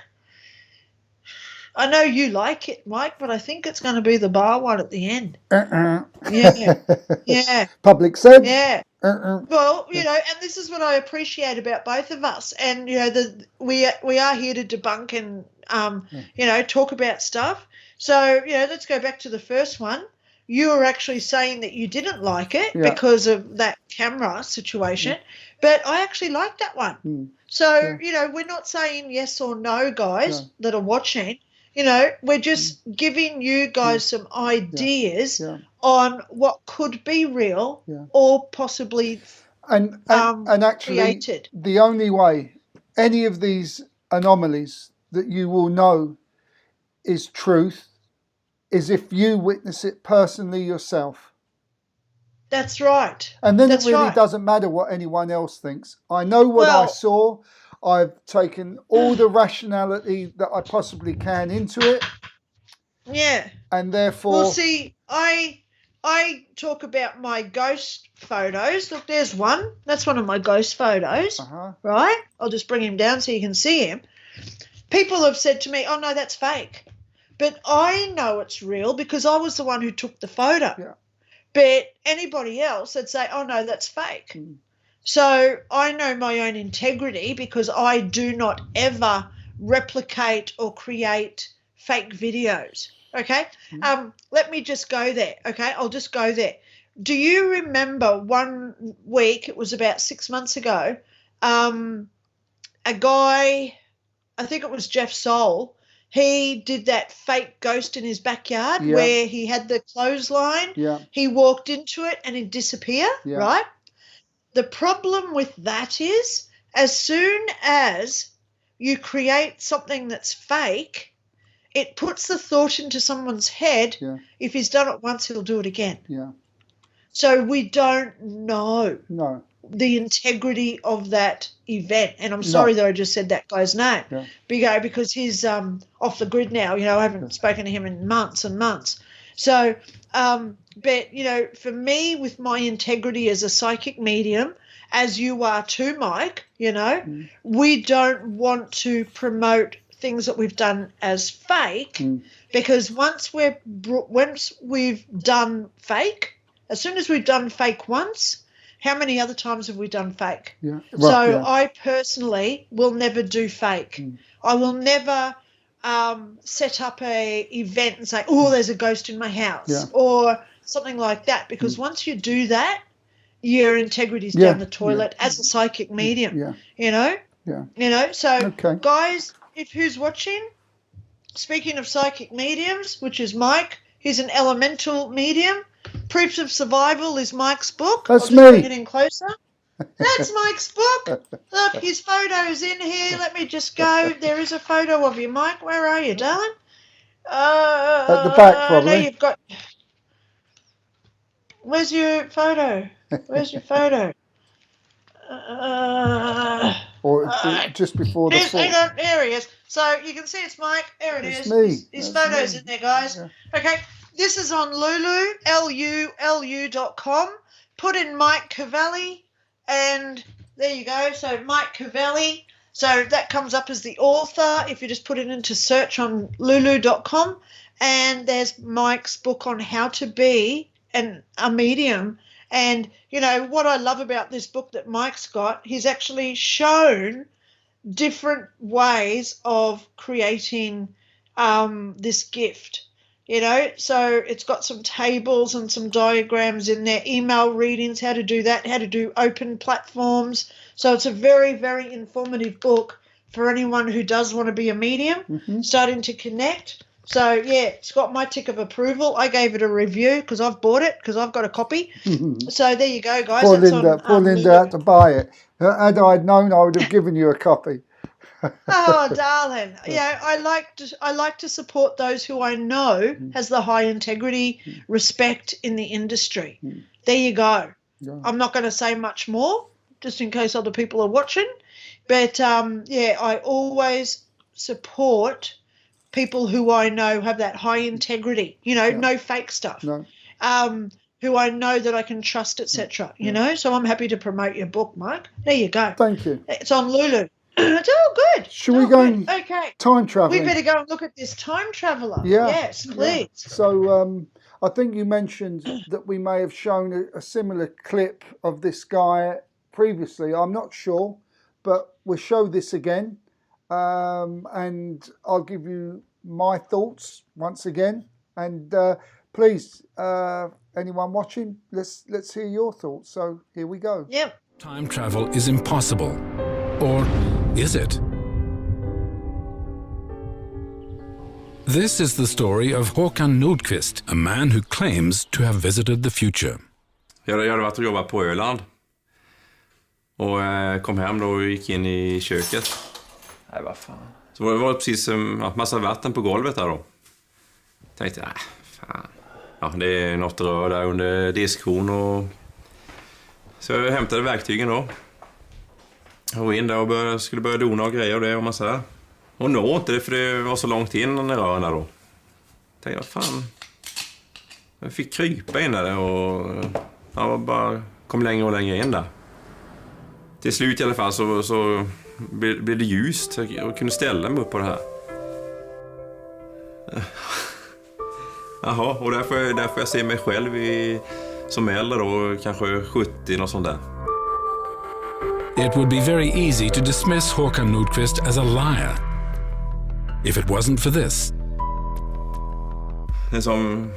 I know you like it, Mike, but I think it's going to be the bar one at the end. Yeah. Public said. Yeah. Well, and this is what I appreciate about both of us. And, we are here to debunk and, talk about stuff. So, let's go back to the first one. You were actually saying that you didn't like it because of that camera situation. But I actually like that one. So, we're not saying yes or no, guys, that are watching. We're just giving you guys some ideas on what could be real or possibly and actually created. The only way any of these anomalies that you will know is truth is if you witness it personally yourself. That's right. And then it really doesn't matter what anyone else thinks. I know what I saw. I've taken all the rationality that I possibly can into it. Yeah. And therefore... Well, see, I talk about my ghost photos. Look, there's one. That's one of my ghost photos, right? I'll just bring him down so you can see him. People have said to me, oh, no, that's fake. But I know it's real because I was the one who took the photo. Yeah. But anybody else would say, oh, no, that's fake. So I know my own integrity because I do not ever replicate or create fake videos, okay? Let me just go there, okay? I'll just go there. Do you remember one week, it was about 6 months ago, a guy, I think it was Jeff Soul, he did that fake ghost in his backyard where he had the clothesline. Yeah. He walked into it and he'd disappear, right? The problem with that is as soon as you create something that's fake, it puts the thought into someone's head, if he's done it once, he'll do it again. Yeah. So we don't know the integrity of that event. And I'm sorry that I just said that guy's name, because he's off the grid now. You know, I haven't spoken to him in months and months. So, but, you know, for me, with my integrity as a psychic medium, as you are too, Mike, you know, we don't want to promote things that we've done as fake because once we've done fake, as soon as we've done fake once, how many other times have we done fake? Yeah. Right, so I personally will never do fake. I will never set up a event and say, oh, there's a ghost in my house or something like that, because once you do that, your integrity's down the toilet as a psychic medium, you know? Yeah. You know, so guys, if who's watching, speaking of psychic mediums, which is Mike, he's an elemental medium. Proofs of Survival is Mike's book. That's I'll just bring me. it in closer. That's Mike's book. Look, his photo's in here. Let me just go. There is a photo of you, Mike. Where are you, darling? At the back, probably. No, you've got... Where's your photo? Where's your photo? Or just before the fall. Hang on, there he is. So you can see it's Mike. There it is. Me. His photo's in there, guys. Yeah. Okay, this is on Lulu, LULU.com. Put in Mike Cavalli, and there you go. So Mike Cavalli. So that comes up as the author if you just put it into search on Lulu.com. And there's Mike's book on how to be a medium. And, you know, what I love about this book that Mike's got, he's actually shown different ways of creating this gift, you know. So it's got some tables and some diagrams in there, email readings, how to do that, how to do open platforms. So it's a very, very informative book for anyone who does want to be a medium, starting to connect. So, yeah, it's got my tick of approval. I gave it a review because I've bought it because I've got a copy. So there you go, guys. Poor Linda had to buy it. Had I known, I would have given you a copy. Oh, darling. Yeah, I like to support those who I know has the high integrity, respect in the industry. There you go. Yeah. I'm not going to say much more just in case other people are watching. But, yeah, I always support people who I know have that high integrity, you know, no fake stuff, who I know that I can trust, etc., you know. So I'm happy to promote your book, Mike. There you go. Thank you. It's on Lulu. It's all good. Should we go and time traveling? We better go and look at this time traveler. Yeah. Yes, please. Yeah. So I think you mentioned that we may have shown a similar clip of this guy previously. I'm not sure, but we'll show this again. And I'll give you my thoughts once again, and please, anyone watching, let's hear your thoughts. So here we go. Yep. Time travel is impossible, or is it? This is the story of Håkan Nordqvist, a man who claims to have visited the future. Jag hade varit och jobbat på Öland och kom hem då och gick in i köket. Nej, vad fan. Så det var precis en massa vatten på golvet där då. Tänkte, fan. Ja, det är något rör där under diskhon och... Så jag hämtade verktygen då. Och in där och skulle börja dona och grejer och det och massa. Och nå inte det för det var så långt in i rören där då. Tänkte, vad fan. Jag fick krypa in där och jag bara kom längre och längre in där. Till slut i alla fall så blev det ljust. Jag kunde ställa mig upp på det här. Jaha, och därför jag ser mig själv som äldre då, kanske 70, något sånt där. It would be very easy to dismiss Håkan Nordqvist as a liar if it wasn't for this.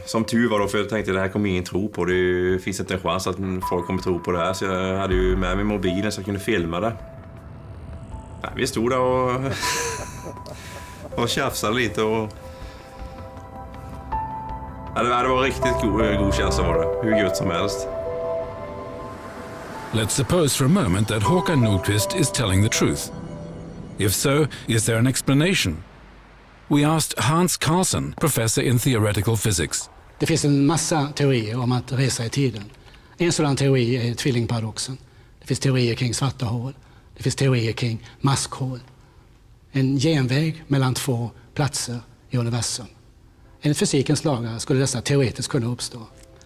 Som tur var då, för jag tänkte det här kommer ingen tro på. Det finns inte en chans att folk kommer tro på det här. Så jag hade ju med mig mobilen så jag kunde filma det. Ja, vi stod där och tjafsade lite. Och... Ja, det var riktigt god känsla var det. Hur gott som helst. Let's suppose for a moment that Håkan Nordqvist is telling the truth. If so, is there an explanation? We asked Hans Carlson, professor in theoretical physics. Det finns en massa teorier om att resa i tiden. En sådan teori är tvillingparadoxen. Det finns teorier kring svarta hål. Det finns teorier kring maskhål. En genväg mellan två platser i universum. Enligt fysikens lagar skulle dessa teoretiskt kunna uppstå.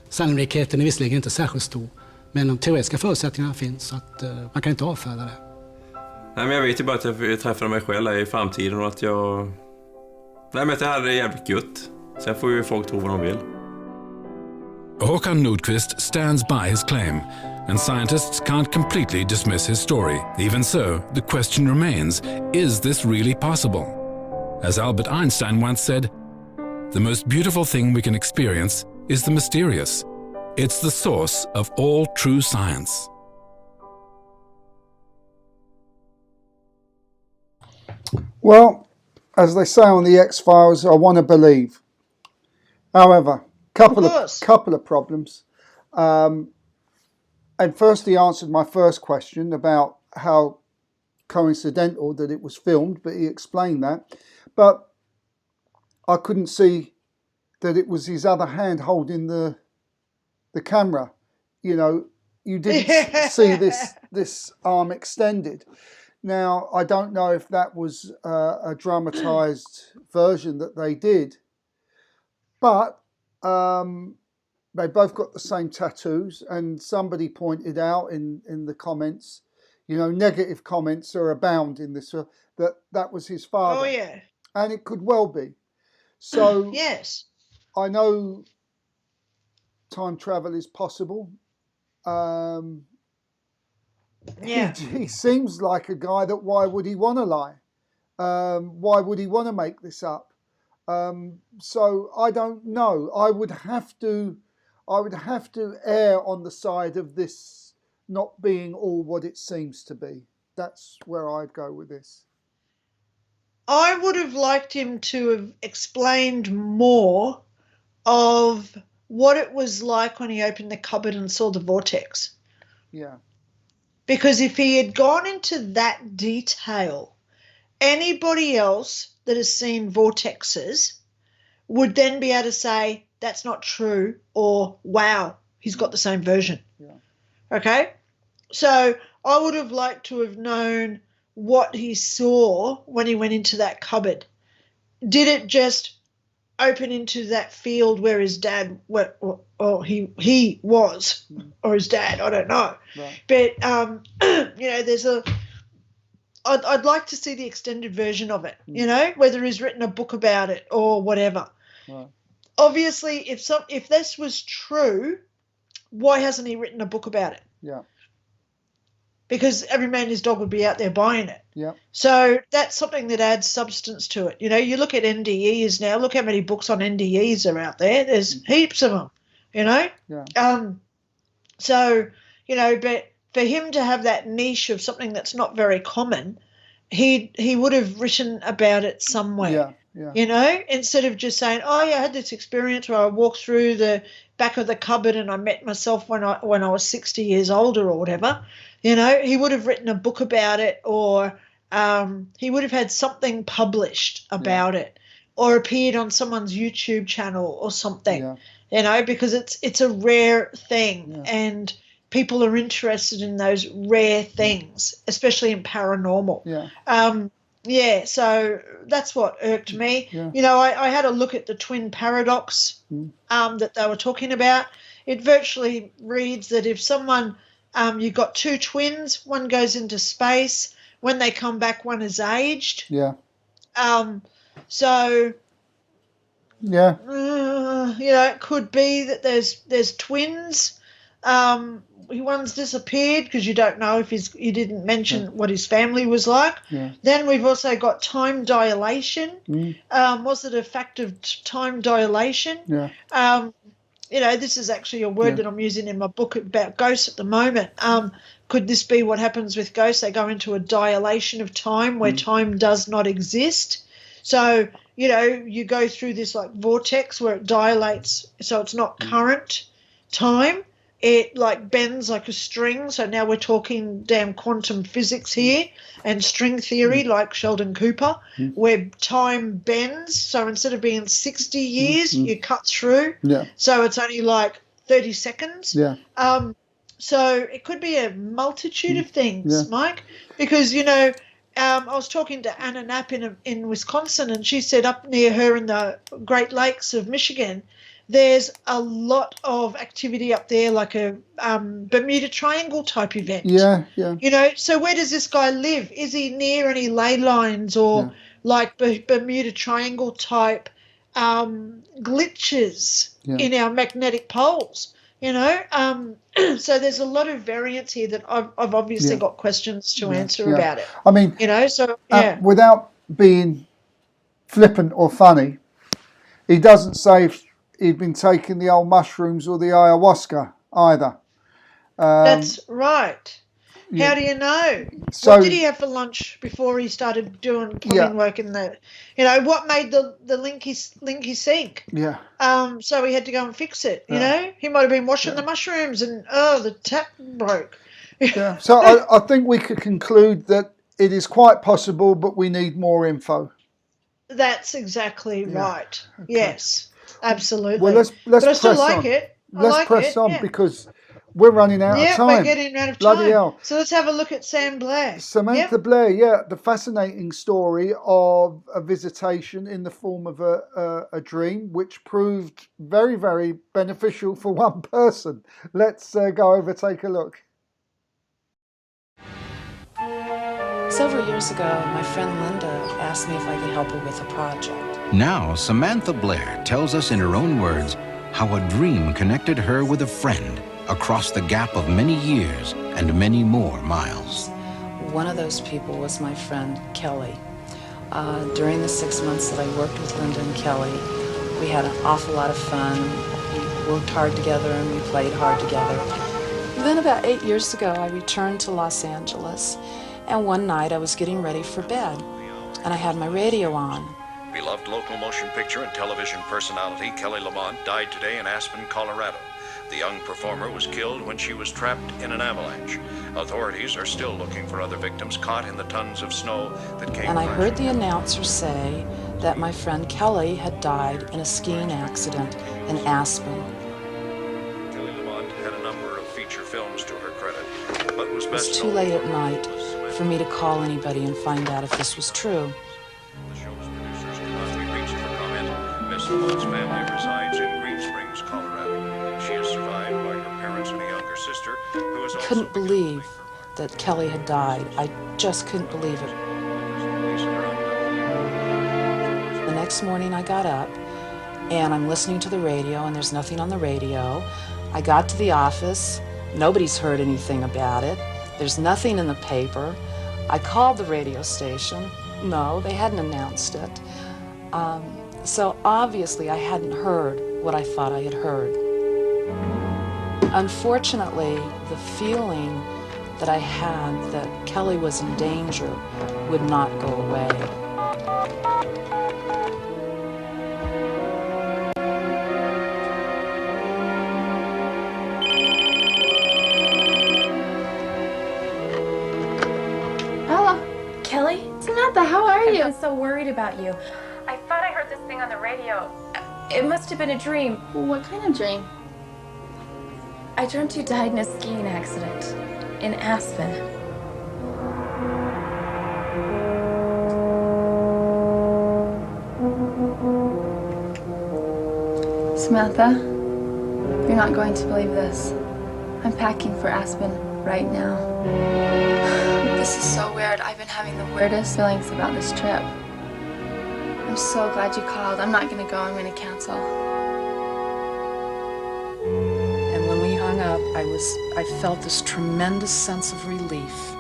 Sannolikheten är visserligen inte särskilt stor, men de teoretiska förutsättningarna finns så att man kan inte avfärda det. Nej, men jag vet ju bara att jag träffade mig själv i framtiden och att jag... Nej, men att jag hade det jävligt gött. Sen får ju folk tro vad de vill. Håkan Nordqvist stands by his claim, and scientists can't completely dismiss his story. Even so, the question remains, is this really possible? As Albert Einstein once said, the most beautiful thing we can experience is the mysterious. It's the source of all true science. Well, as they say on the X-Files, I want to believe. However, couple of problems. And first he answered my first question about how coincidental that it was filmed, but he explained that. But I couldn't see that it was his other hand holding the camera. You know, you didn't see this arm extended. Now, I don't know if that was a dramatized version that they did, but they both got the same tattoos, and somebody pointed out in the comments, you know, negative comments are abound in this, that was his father. Oh, yeah. And it could well be. So, yes. I know time travel is possible. Yeah. He seems like a guy that why would he want to lie? Why would he want to make this up? So I don't know. I would have to err on the side of this not being all what it seems to be. That's where I'd go with this. I would have liked him to have explained more of what it was like when he opened the cupboard and saw the vortex. Yeah. Because if he had gone into that detail, anybody else that has seen vortexes would then be able to say, that's not true, or, wow, he's got the same version. Yeah. Okay? So I would have liked to have known what he saw when he went into that cupboard. Did it just open into that field where his dad or he was, or his dad, I don't know. Right. But you know, I'd like to see the extended version of it, you know, whether he's written a book about it or whatever. Right. Obviously, if this was true, why hasn't he written a book about it? Yeah. Because every man and his dog would be out there buying it. Yeah. So that's something that adds substance to it. You know, you look at NDEs now, look how many books on NDEs are out there. There's heaps of them, you know. Yeah. So, you know, but for him to have that niche of something that's not very common, he would have written about it somewhere. Yeah. Yeah. You know, instead of just saying, oh, yeah, I had this experience where I walked through the back of the cupboard and I met myself when I was 60 years older or whatever. You know, he would have written a book about it, or he would have had something published about it, or appeared on someone's YouTube channel or something, you know, because it's a rare thing and people are interested in those rare things, especially in paranormal. Yeah. Yeah, so that's what irked me. Yeah. You know, I had a look at the twin paradox that they were talking about. It virtually reads that if someone, you've got two twins, one goes into space, when they come back, one is aged. Yeah. So, Yeah. you know, it could be that there's twins. One's disappeared because you don't know if you didn't mention what his family was like. Yeah. Then we've also got time dilation. Was it a fact of time dilation? Yeah. You know, this is actually a word that I'm using in my book about ghosts at the moment. Could this be what happens with ghosts? They go into a dilation of time where time does not exist. So, you know, you go through this like vortex where it dilates, so it's not current time. It like bends like a string. So now we're talking damn quantum physics here and string theory like Sheldon Cooper, where time bends. So instead of being 60 years, you cut through. Yeah. So it's only like 30 seconds. Yeah. So it could be a multitude of things, Mike, because, you know, I was talking to Anna Knapp in Wisconsin, and she said up near her in the Great Lakes of Michigan, there's a lot of activity up there, like a Bermuda Triangle type event. Yeah, yeah. You know, so where does this guy live? Is he near any ley lines or like Bermuda Triangle type glitches in our magnetic poles? You know, so there's a lot of variance here that I've obviously got questions to answer about it. I mean, you know, so without being flippant or funny, he doesn't say if he'd been taking the old mushrooms or the ayahuasca either. That's right. How do you know? So, what did he have for lunch before he started doing plumbing work in the? You know, what made the linky sink? Yeah. So he had to go and fix it. You know, he might have been washing the mushrooms and the tap broke. Yeah. So I think we could conclude that it is quite possible, but we need more info. That's exactly right. Okay. Yes, absolutely. Well, let's but I still press like on. it. Let's press on because we're running out of time. Yeah, we're getting out of Bloody time. hell. So let's have a look at Sam Blair. Samantha Blair, the fascinating story of a visitation in the form of a dream, which proved very, very beneficial for one person. Let's go over, take a look. Several years ago, my friend Linda asked me if I could help her with a project. Now, Samantha Blair tells us in her own words how a dream connected her with a friend across the gap of many years and many more miles. One of those people was my friend Kelly. During the 6 months that I worked with Linda and Kelly, we had an awful lot of fun. We worked hard together and we played hard together. Then about 8 years ago, I returned to Los Angeles, and one night I was getting ready for bed, and I had my radio on. Beloved local motion picture and television personality Kelly Lamont died today in Aspen, Colorado. The young performer was killed when she was trapped in an avalanche. Authorities are still looking for other victims caught in the tons of snow that came. And I heard the announcer say that my friend Kelly had died in a skiing accident in Aspen. Kelly Lamont had a number of feature films to her credit, but was best It was too late at night for me to call anybody and find out if this was true. The show's producers could not be reached for comment. Miss Lamont's family resides in Green Springs, Colorado. She is survived by her parents and a younger sister who is also... Couldn't believe that Kelly had died. I just couldn't believe it. The next morning I got up and I'm listening to the radio and there's nothing on the radio. I got to the office. Nobody's heard anything about it. There's nothing in the paper. I called the radio station. No, they hadn't announced it. So obviously I hadn't heard what I thought I had heard. Unfortunately, the feeling that I had that Kelly was in danger would not go away. Kelly? Samantha, how are you? I'm so worried about you. I thought I heard this thing on the radio. It must have been a dream. What kind of dream? I dreamt you died in a skiing accident in Aspen. Samantha, you're not going to believe this. I'm packing for Aspen right now. This is so weird. I've been having the weirdest feelings about this trip. I'm so glad you called. I'm not going to go. I'm going to cancel. And when we hung up, I felt this tremendous sense of relief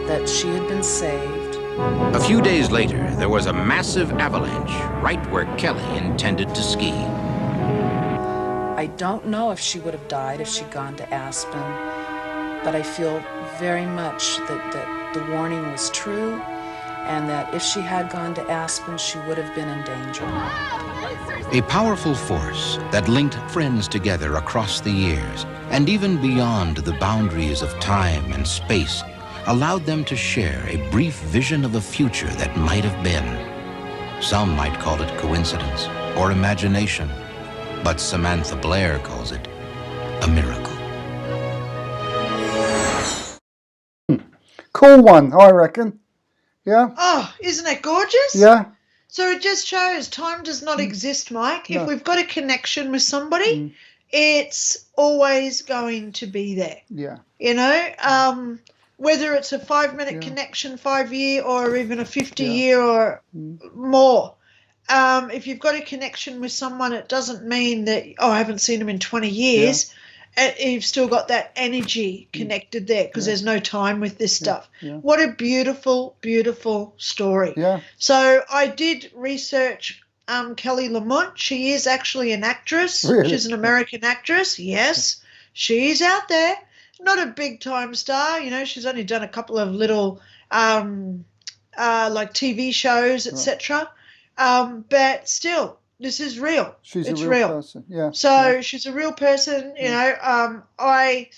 that she had been saved. A few days later, there was a massive avalanche right where Kelly intended to ski. I don't know if she would have died if she'd gone to Aspen, but I feel very much that the warning was true, and that if she had gone to Aspen, she would have been in danger. A powerful force that linked friends together across the years and even beyond the boundaries of time and space allowed them to share a brief vision of a future that might have been. Some might call it coincidence or imagination, but Samantha Blair calls it a miracle. Cool one, I reckon. Yeah? Oh, isn't it gorgeous? Yeah. So it just shows time does not exist, Mike. No. If we've got a connection with somebody, it's always going to be there. Yeah. You know, whether it's a 5-minute connection, 5-year, or even a 50-year or more. If you've got a connection with someone, it doesn't mean that, I haven't seen them in 20 years. You've still got that energy connected there because there's no time with this stuff. Yeah. What a beautiful, beautiful story. Yeah. So I did research Kelly Lamont. She is actually an actress. Really? She's an American actress. Yes, she's out there. Not a big-time star. You know, she's only done a couple of little like TV shows, etc. But still, this is real. She's it's a real person. Yeah. So she's a real person. You know, I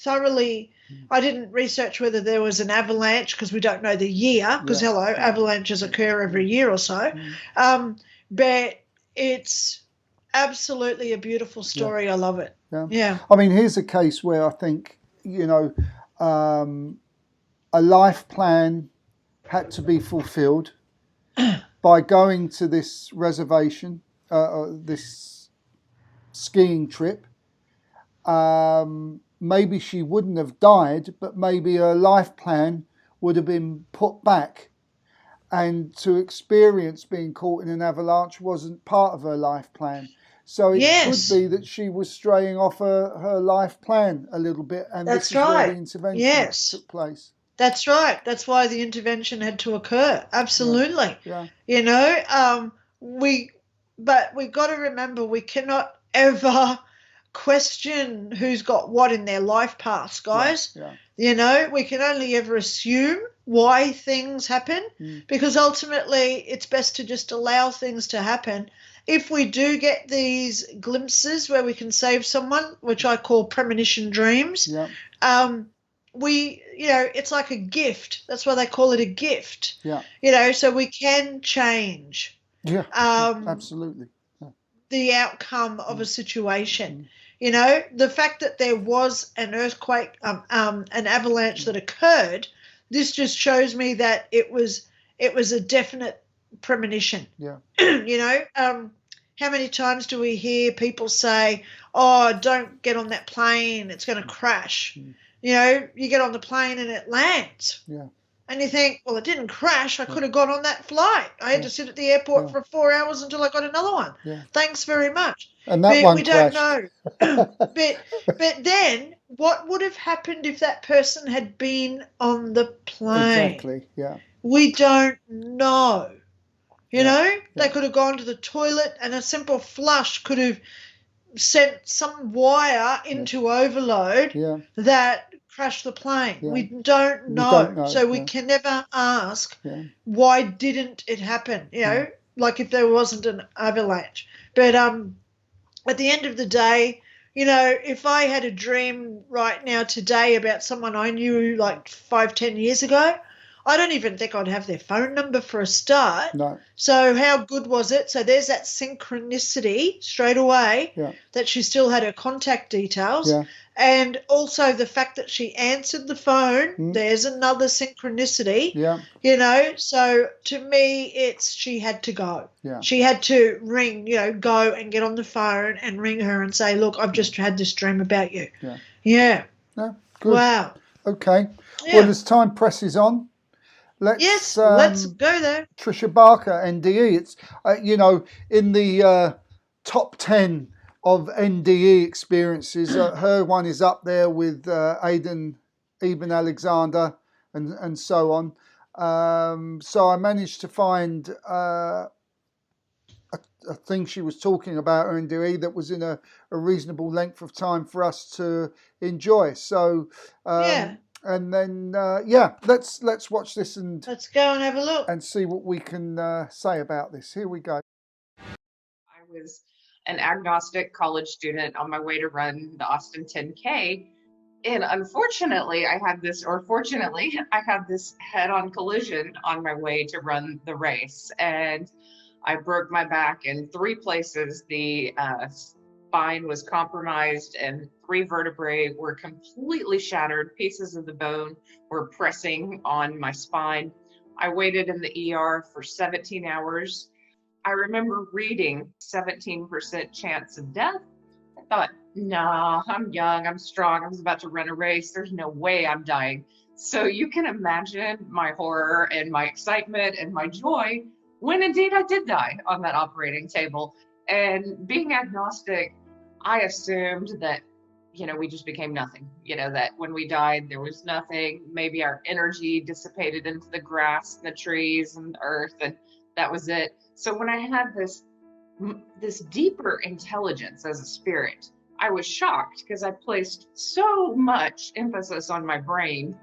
didn't research whether there was an avalanche because we don't know the year because, avalanches occur every year or so. But it's absolutely a beautiful story. I love it. Yeah. I mean, here's a case where I think, you know, a life plan had to be fulfilled by going to this reservation, this skiing trip. Maybe she wouldn't have died, but maybe her life plan would have been put back. And to experience being caught in an avalanche wasn't part of her life plan. So it could be that she was straying off her life plan a little bit, and this is where the intervention took place. That's right. That's why the intervention had to occur. Absolutely. Yeah. You know, but we've got to remember we cannot ever question who's got what in their life paths, guys. Yeah. You know, we can only ever assume why things happen because ultimately it's best to just allow things to happen. If we do get these glimpses where we can save someone, which I call premonition dreams, you know, it's like a gift. That's why they call it a gift. Yeah. You know, so we can change. Yeah. Absolutely. The outcome of a situation. You know, the fact that there was an earthquake, an avalanche that occurred, this just shows me that it was a definite premonition. Yeah. You know, how many times do we hear people say, "Oh, don't get on that plane; it's going to crash." You know, you get on the plane and it lands. Yeah. And you think, well, it didn't crash. I could have gone on that flight. I had to sit at the airport for 4 hours until I got another one. Yeah. Thanks very much. And that one we crashed. don't know. but then what would have happened if that person had been on the plane? Exactly, yeah. We don't know. You know, they could have gone to the toilet and a simple flush could have sent some wire into overload that crashed the plane. Yeah. We don't know. So we can never ask why didn't it happen, you know, like if there wasn't an avalanche. But at the end of the day, you know, if I had a dream right now today about someone I knew like 5-10 years ago, I don't even think I'd have their phone number for a start. No. So how good was it? So there's that synchronicity straight away that she still had her contact details. Yeah. And also the fact that she answered the phone, there's another synchronicity. Yeah. You know, so to me, she had to go. Yeah. She had to ring, go and get on the phone and ring her and say, look, I've just had this dream about you. Yeah. Yeah. No, good. Wow. Okay. Yeah. Well, as time presses on, let's go there. Tricia Barker NDE. It's in the top 10 of NDE experiences. Her one is up there with Aidan Eben Alexander and so on. So I managed to find a thing she was talking about, her NDE, that was in a reasonable length of time for us to enjoy. So and then let's watch this and let's go and have a look and see what we can say about this. Here we go. I was an agnostic college student on my way to run the Austin 10K. And unfortunately, fortunately, I had this head-on collision on my way to run the race. And I broke my back in 3 places. The spine was compromised and 3 vertebrae were completely shattered. Pieces of the bone were pressing on my spine. I waited in the ER for 17 hours. I remember reading 17% chance of death. I thought, nah, I'm young, I'm strong, I was about to run a race. There's no way I'm dying. So you can imagine my horror and my excitement and my joy when indeed I did die on that operating table. And being agnostic, I assumed that, we just became nothing. That when we died, there was nothing. Maybe our energy dissipated into the grass and the trees and the earth, and that was it. So when I had this deeper intelligence as a spirit, I was shocked because I placed so much emphasis on my brain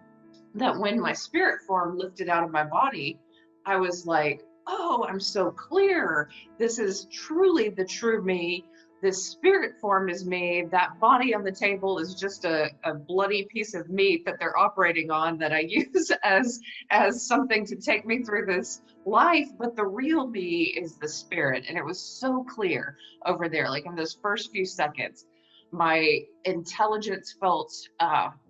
that when my spirit form lifted out of my body, I was like, oh, I'm so clear. This is truly the true me. This spirit form is me. That body on the table is just a bloody piece of meat that they're operating on that I use as something to take me through this life. But the real me is the spirit. And it was so clear over there, like in those first few seconds. My intelligence felt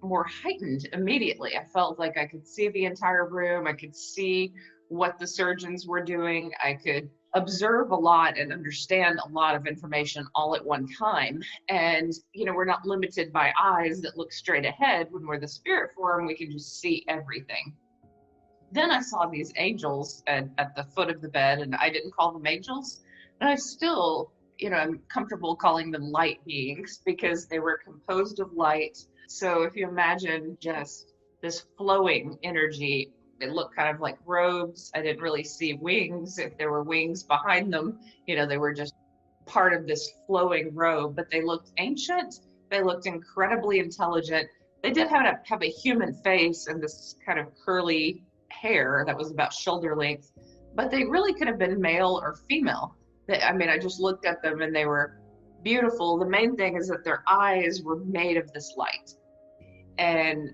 more heightened immediately. I felt like I could see the entire room. I could see what the surgeons were doing. I could observe a lot and understand a lot of information all at one time. And, we're not limited by eyes that look straight ahead. When we're the spirit form, we can just see everything. Then I saw these angels at the foot of the bed, and I didn't call them angels. And I still, I'm comfortable calling them light beings because they were composed of light. So if you imagine just this flowing energy, it looked kind of like robes. I didn't really see wings. If there were wings behind them, they were just part of this flowing robe, but they looked ancient. They looked incredibly intelligent. They did have a human face and this kind of curly hair that was about shoulder length, but they really could have been male or female. I just looked at them and they were beautiful. The main thing is that their eyes were made of this light, and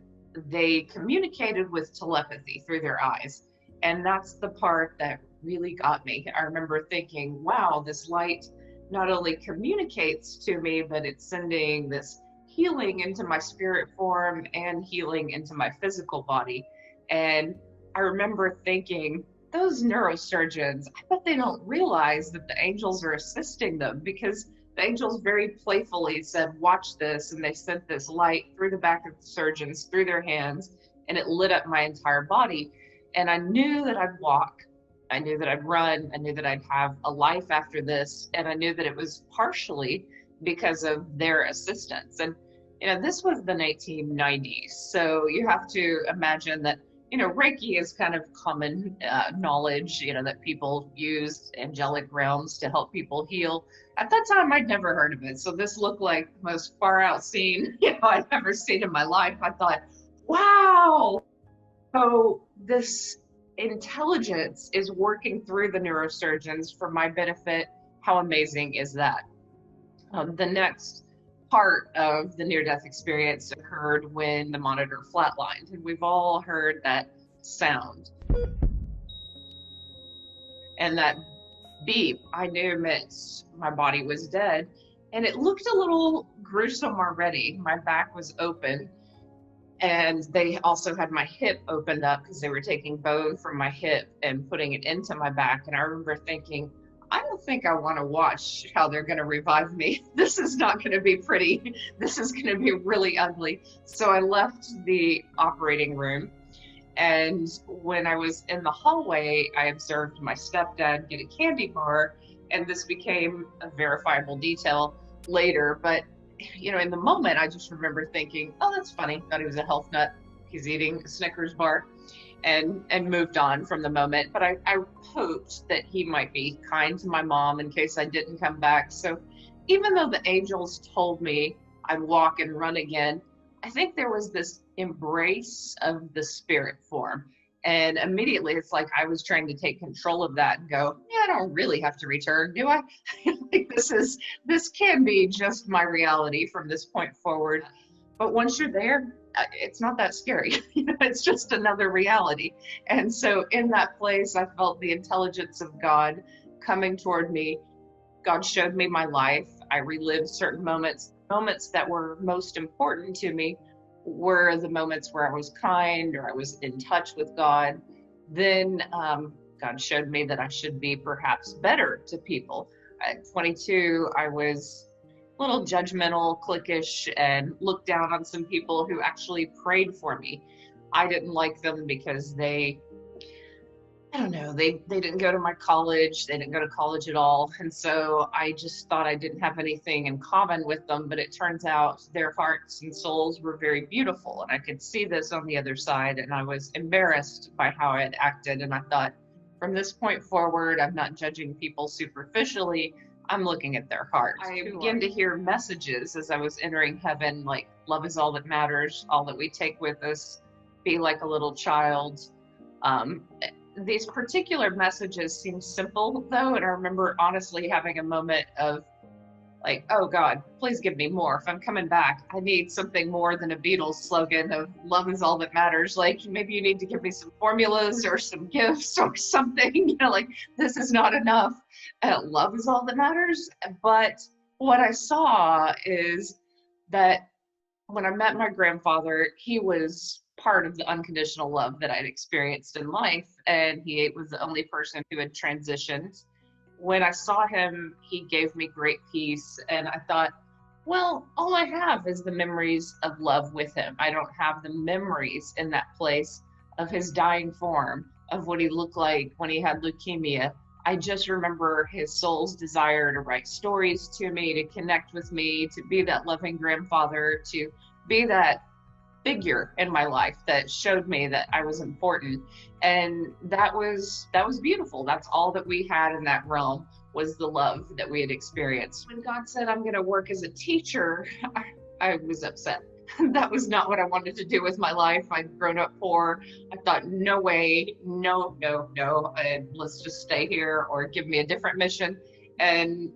they communicated with telepathy through their eyes. And that's the part that really got me. I remember thinking, wow, this light not only communicates to me, but it's sending this healing into my spirit form and healing into my physical body. And I remember thinking, those neurosurgeons, I bet they don't realize that the angels are assisting them, because the angels very playfully said, watch this. And they sent this light through the back of the surgeons, through their hands, and it lit up my entire body. And I knew that I'd walk. I knew that I'd run. I knew that I'd have a life after this. And I knew that it was partially because of their assistance. And, this was the 1990s. So you have to imagine that, Reiki is kind of common knowledge, that people use angelic realms to help people heal. At that time, I'd never heard of it. So this looked like the most far out scene, I'd ever seen in my life. I thought, wow. So this intelligence is working through the neurosurgeons for my benefit. How amazing is that? The next part of the near-death experience occurred when the monitor flatlined. And we've all heard that sound. And that beep, I knew meant my body was dead. And it looked a little gruesome already. My back was open. And they also had my hip opened up because they were taking bone from my hip and putting it into my back. And I remember thinking, I don't think I want to watch how they're going to revive me. This is not going to be pretty. This is going to be really ugly. So I left the operating room. And when I was in the hallway, I observed my stepdad get a candy bar. And this became a verifiable detail later. But, you know, in the moment, I just remember thinking, oh, that's funny. Thought he was a health nut. He's eating a Snickers bar. And moved on from the moment. But I hoped that he might be kind to my mom in case I didn't come back. So even though the angels told me I'd walk and run again, I think there was this embrace of the spirit form. And immediately it's like I was trying to take control of that and go, yeah, I don't really have to return, do I? Like this can be just my reality from this point forward. But once you're there, it's not that scary. You know, it's just another reality. And so in that place, I felt the intelligence of God coming toward me. God showed me my life. I relived certain moments. Moments that were most important to me were the moments where I was kind or I was in touch with God. Then God showed me that I should be perhaps better to people. At 22, I was a little judgmental, cliquish, and looked down on some people who actually prayed for me. I didn't like them because they didn't go to my college. They didn't go to college at all. And so I just thought I didn't have anything in common with them. But it turns out their hearts and souls were very beautiful. And I could see this on the other side. And I was embarrassed by how I had acted. And I thought, from this point forward, I'm not judging people superficially. I'm looking at their hearts. I began to hear messages as I was entering heaven, like love is all that matters, all that we take with us, be like a little child. These particular messages seem simple though, and I remember honestly having a moment of like, oh God, please give me more. If I'm coming back, I need something more than a Beatles slogan of love is all that matters. Like maybe you need to give me some formulas or some gifts or something, you know, like this is not enough. Love is all that matters. But what I saw is that when I met my grandfather, he was part of the unconditional love that I'd experienced in life. And he was the only person who had transitioned. When I saw him, he gave me great peace. And I thought, well, all I have is the memories of love with him. I don't have the memories in that place of his dying form, of what he looked like when he had leukemia. I just remember his soul's desire to write stories to me, to connect with me, to be that loving grandfather, to be that figure in my life that showed me that I was important. And that was beautiful. That's all that we had in that realm, was the love that we had experienced. When God said, I'm going to work as a teacher, I was upset. That was not what I wanted to do with my life. I'd grown up poor. I thought, no way, no. Let's just stay here or give me a different mission. And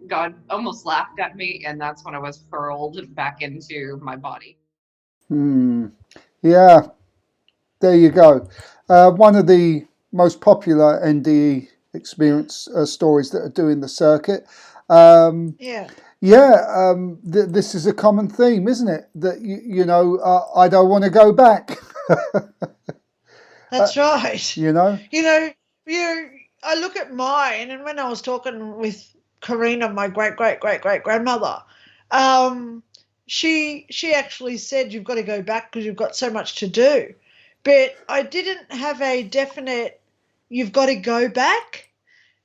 God almost laughed at me. And that's when I was hurled back into my body. Yeah, there you go. One of the most popular NDE experience stories that are doing the circuit. This is a common theme, isn't it? That I don't want to go back. That's right. I look at mine, and when I was talking with Karina, my great grandmother, she actually said you've got to go back because you've got so much to do. But I didn't have a definite you've got to go back,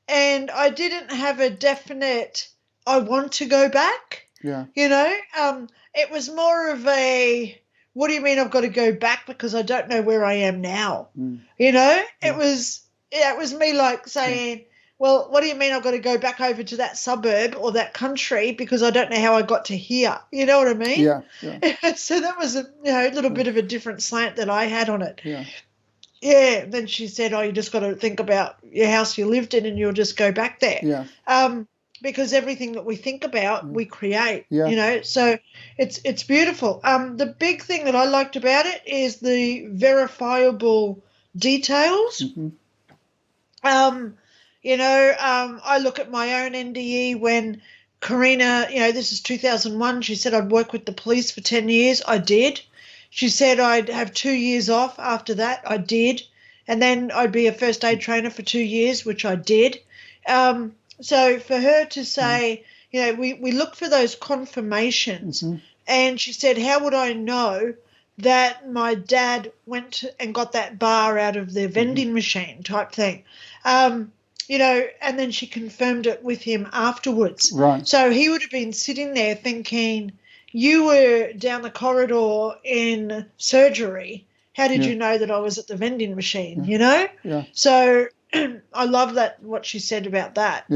and I didn't have a definite I want to go back. Yeah. It was more of a, what do you mean I've got to go back because I don't know where I am now? It was me like saying, well, what do you mean I've got to go back over to that suburb or that country because I don't know how I got to here? You know what I mean? Yeah. So that was a little bit of a different slant that I had on it. Yeah. Yeah. Then she said, you just got to think about your house you lived in and you'll just go back there. Yeah. Because everything that we think about, we create. Yeah. So it's beautiful. The big thing that I liked about it is the verifiable details. I look at my own NDE when Karina, this is 2001. She said I'd work with the police for 10 years. I did. She said I'd have 2 years off after that. I did. And then I'd be a first aid trainer for 2 years, which I did. So for her to say, we look for those confirmations. And she said, how would I know that my dad went and got that bar out of the vending machine type thing? And then she confirmed it with him afterwards. Right. So he would have been sitting there thinking, you were down the corridor in surgery. How did you know that I was at the vending machine, Yeah. So I love that, what she said about that.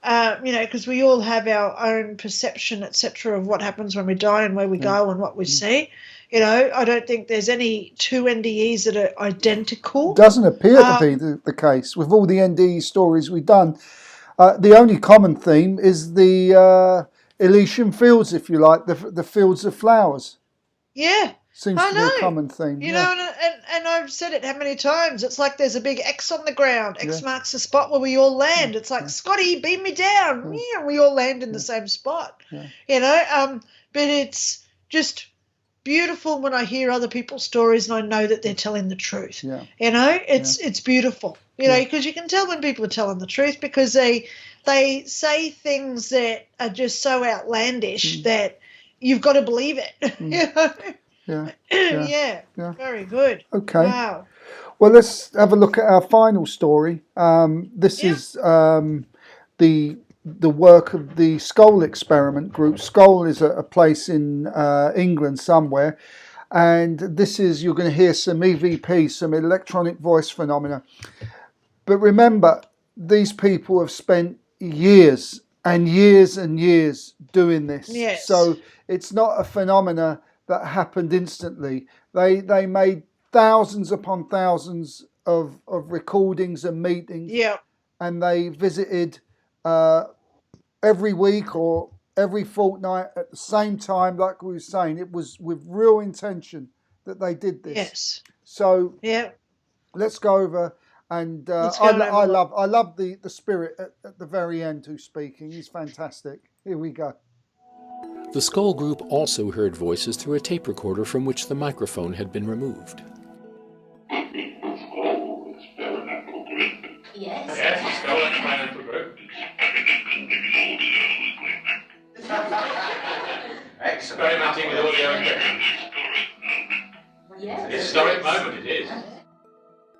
Because we all have our own perception, etc., of what happens when we die and where we go and what we see. I don't think there's any two NDEs that are identical. Doesn't appear to be the case with all the NDE stories we've done. The only common theme is the Elysian Fields, if you like, the fields of flowers. Yeah. Seems to be a common theme. And I've said it how many times. It's like there's a big X on the ground. X marks the spot where we all land. It's like, Scotty, beam me down. Yeah, we all land in the same spot. But it's just beautiful when I hear other people's stories and I know that they're telling the truth. It's beautiful. Because you can tell when people are telling the truth because they say things that are just so outlandish that you've got to believe it. Yeah. Very good. Okay. Wow. Well, let's have a look at our final story. This is the work of the Skull Experiment Group. Skull is a place in England somewhere, and this is, you're going to hear some EVP, some electronic voice phenomena. But remember, these people have spent years and years and years doing this. Yes. So it's not a phenomena that happened instantly. They made thousands upon thousands of recordings and meetings. Yeah. And they visited every week or every fortnight at the same time, like we were saying. It was with real intention that they did this. Yes. So let's go over. And I love the spirit at the very end who's speaking. He's fantastic. Here we go. The Skull Group also heard voices through a tape recorder from which the microphone had been removed. Yes, Skull Experimental Group. Experimenting with audio equipment. Yes. Historic moment it is.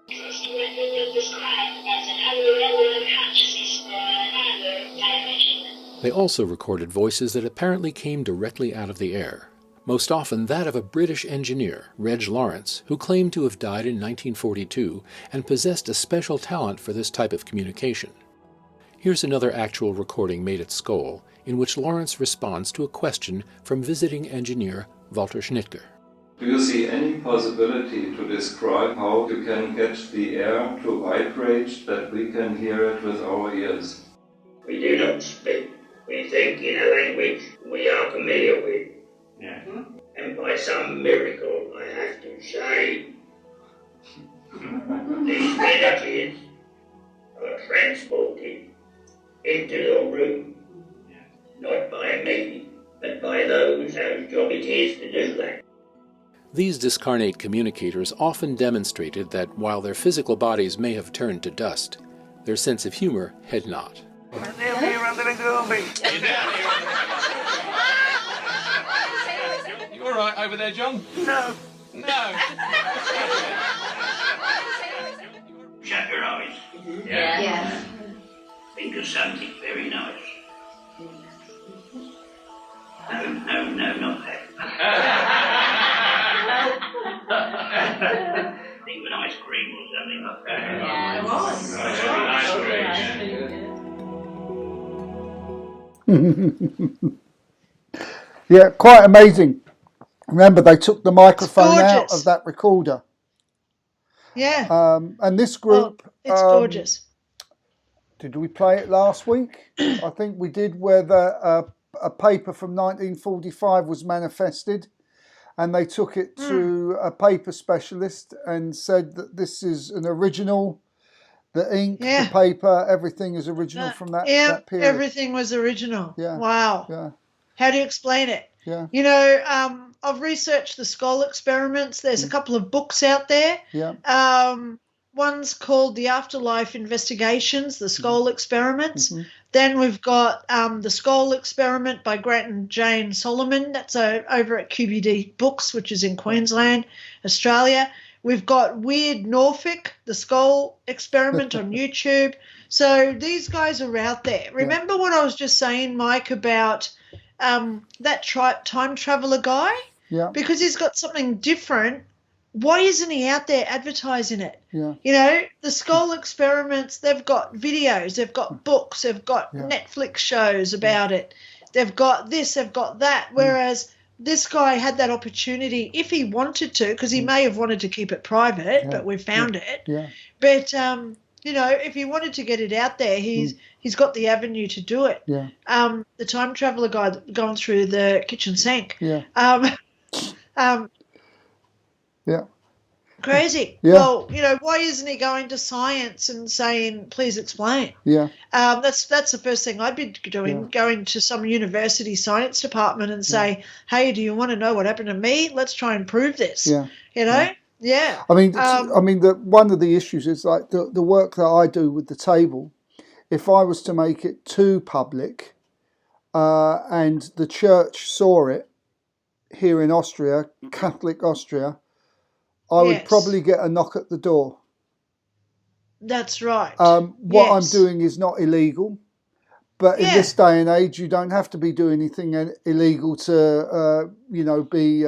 First record described as an other consciousness or another dimension. They also recorded voices that apparently came directly out of the air, most often that of a British engineer, Reg Lawrence, who claimed to have died in 1942 and possessed a special talent for this type of communication. Here's another actual recording made at Skull, in which Lawrence responds to a question from visiting engineer Walter Schnittger. Do you see any possibility to describe how you can get the air to vibrate that we can hear it with our ears? We do not speak. We think in a language we are familiar with. Yeah. And by some miracle, I have to say, these melodies are transported into your room. Not by me, but by those whose job it is to do that. These discarnate communicators often demonstrated that while their physical bodies may have turned to dust, their sense of humor had not. You all right over there, John? No. No. Shut your eyes. Yeah. Yes. Think of something very nice. No, not that. Think of an ice cream or something like that. Yeah, quite amazing. Remember, they took the microphone out of that recorder. Yeah. And this group... it's gorgeous. Did we play it last week? I think we did, where a paper from 1945 was manifested. and they took it to a paper specialist and said that this is an original. The ink, the paper, everything is original from that period. Everything was original. Yeah. Wow. Yeah. How do you explain it? Yeah. You know, I've researched the skull experiments. There's a couple of books out there. Yeah. One's called The Afterlife Investigations, The Skull Experiments. Then we've got The Skull Experiment by Grant and Jane Solomon. That's over at QBD Books, which is in Queensland, Australia. We've got Weird Norfolk, The Skull Experiment on YouTube. So these guys are out there. Remember what I was just saying, Mike, about that time traveler guy? Yeah. Because he's got something different. Why isn't he out there advertising it? Yeah. You know, the skull experiments, they've got videos, they've got books, they've got Netflix shows about it. They've got this, they've got that. Whereas this guy had that opportunity if he wanted to, because he may have wanted to keep it private, but we found it. Yeah. But, you know, if he wanted to get it out there, he's got the avenue to do it. Yeah. The time traveler guy going through the kitchen sink. Yeah. Yeah. Crazy. Yeah. Well, you know, why isn't he going to science and saying, please explain? Yeah. That's the first thing I'd be doing, going to some university science department and say, hey, do you want to know what happened to me? Let's try and prove this. Yeah. You know? Yeah. I mean, one of the issues is like the work that I do with the table. If I was to make it too public, and the church saw it here in Austria, Catholic Austria, I would probably get a knock at the door. That's right. What I'm doing is not illegal, but in this day and age, you don't have to be doing anything illegal to, be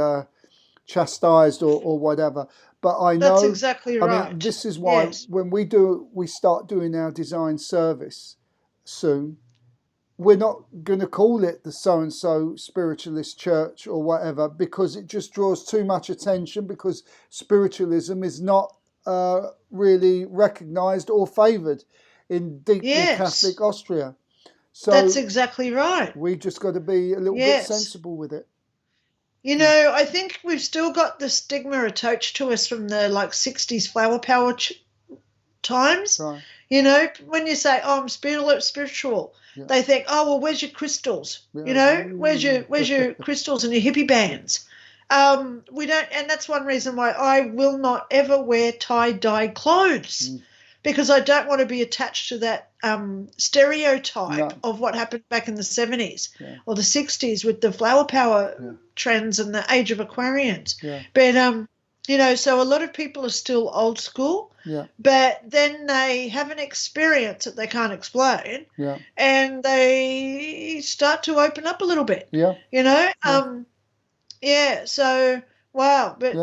chastised or whatever. But I know that's exactly right. I mean, this is why when we start doing our design service soon, we're not going to call it the so-and-so spiritualist church or whatever, because it just draws too much attention, because spiritualism is not really recognised or favoured in deeply Catholic Austria. So that's exactly right. We just got to be a little bit sensible with it. You know, I think we've still got the stigma attached to us from the 60s flower power times. Right. You know, when you say, "Oh, I'm spiritual," they think, "Oh, well, where's your crystals? You know, where's your crystals and your hippie bands?" We don't, and that's one reason why I will not ever wear tie-dye clothes, because I don't want to be attached to that stereotype of what happened back in the 70s or the 60s with the flower power trends and the age of Aquarians. But you know, so a lot of people are still old school. But then they have an experience that they can't explain, and they start to open up a little bit. You know, so wow. But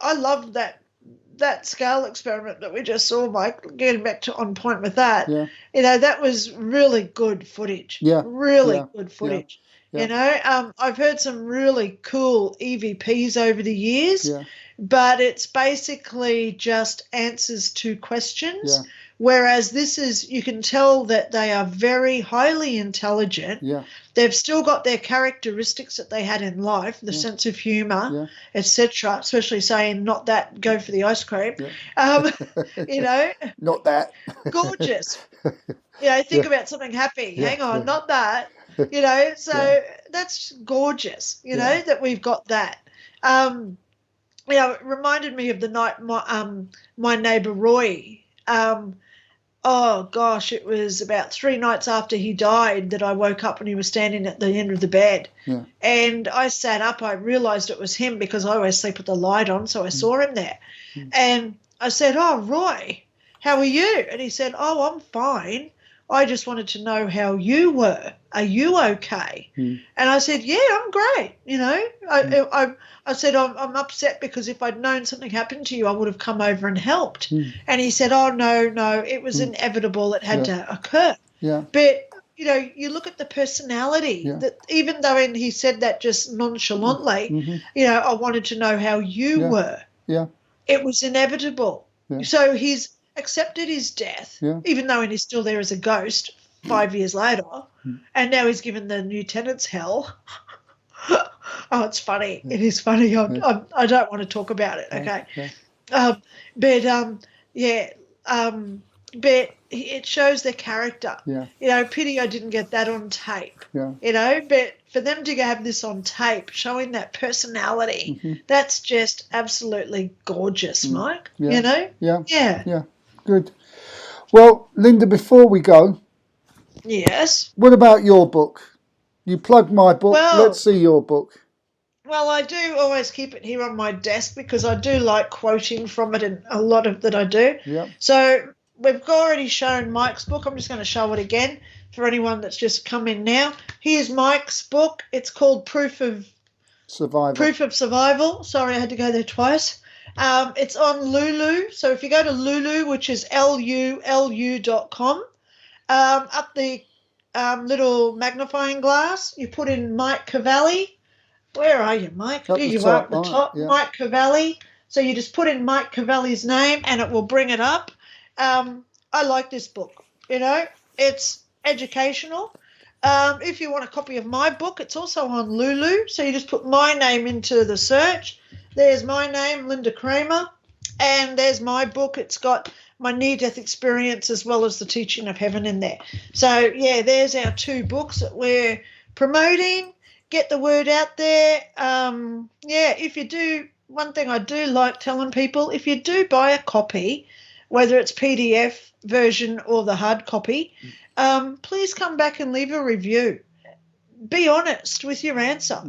I love that scale experiment that we just saw, Mike. Getting back to on point with that, you know, that was really good footage. Really good footage. You know, I've heard some really cool EVPs over the years. But it's basically just answers to questions, whereas this is, you can tell that they are very highly intelligent. They've still got their characteristics that they had in life, the sense of humour, etc., especially saying, not that, go for the ice cream. You know. Not that. Gorgeous. You know, think about something happy. Hang on, not that. You know, so that's gorgeous, you know, that we've got that. You know, it reminded me of the night my neighbour Roy, oh gosh, it was about 3 nights after he died that I woke up and he was standing at the end of the bed. And I sat up, I realised it was him because I always sleep with the light on, so I saw him there. And I said, "Oh, Roy, how are you?" And he said, "Oh, I'm fine. I just wanted to know how you were. Are you okay?" And I said, "Yeah, I'm great." You know, I said, I'm upset because if I'd known something happened to you, I would have come over and helped. And he said, "Oh, no, it was inevitable. It had to occur." But, you know, you look at the personality that even though he said that just nonchalantly, you know, I wanted to know how you were. It was inevitable. So he's accepted his death, even though he's still there as a ghost 5 years later, and now he's given the new tenants hell. Oh, it's funny. It is funny. I don't want to talk about it. Okay. But it shows their character. Yeah. Pity I didn't get that on tape. Yeah. But for them to have this on tape, showing that personality, that's just absolutely gorgeous, Mike. Yeah. Yeah. Good. Well, Linda, before we go, Yes. what about your book? You plugged my book. Well, Let's see your book. Well, I do always keep it here on my desk because I do like quoting from it, and a lot of that I do. Yeah. So we've already shown Mike's book. I'm just going to show it again for anyone that's just come in now. Here's Mike's book. It's called Proof of Survival. Sorry, I had to go there twice. It's on Lulu. So if you go to Lulu, which is lulu.com, up the little magnifying glass, you put in Mike Cavalli. Where are you, Mike? There you are at the top, yeah. Mike Cavalli. So you just put in Mike Cavalli's name and it will bring it up. I like this book. It's educational. If you want a copy of my book, it's also on Lulu. So you just put my name into the search. There's my name, Linda Kramer, and there's my book. It's got my near-death experience as well as the Teaching of Heaven in there. So, yeah, there's our two books that we're promoting. Get the word out there. If you do, one thing I do like telling people, if you do buy a copy, whether it's PDF version or the hard copy, please come back and leave a review. Be honest with your answer,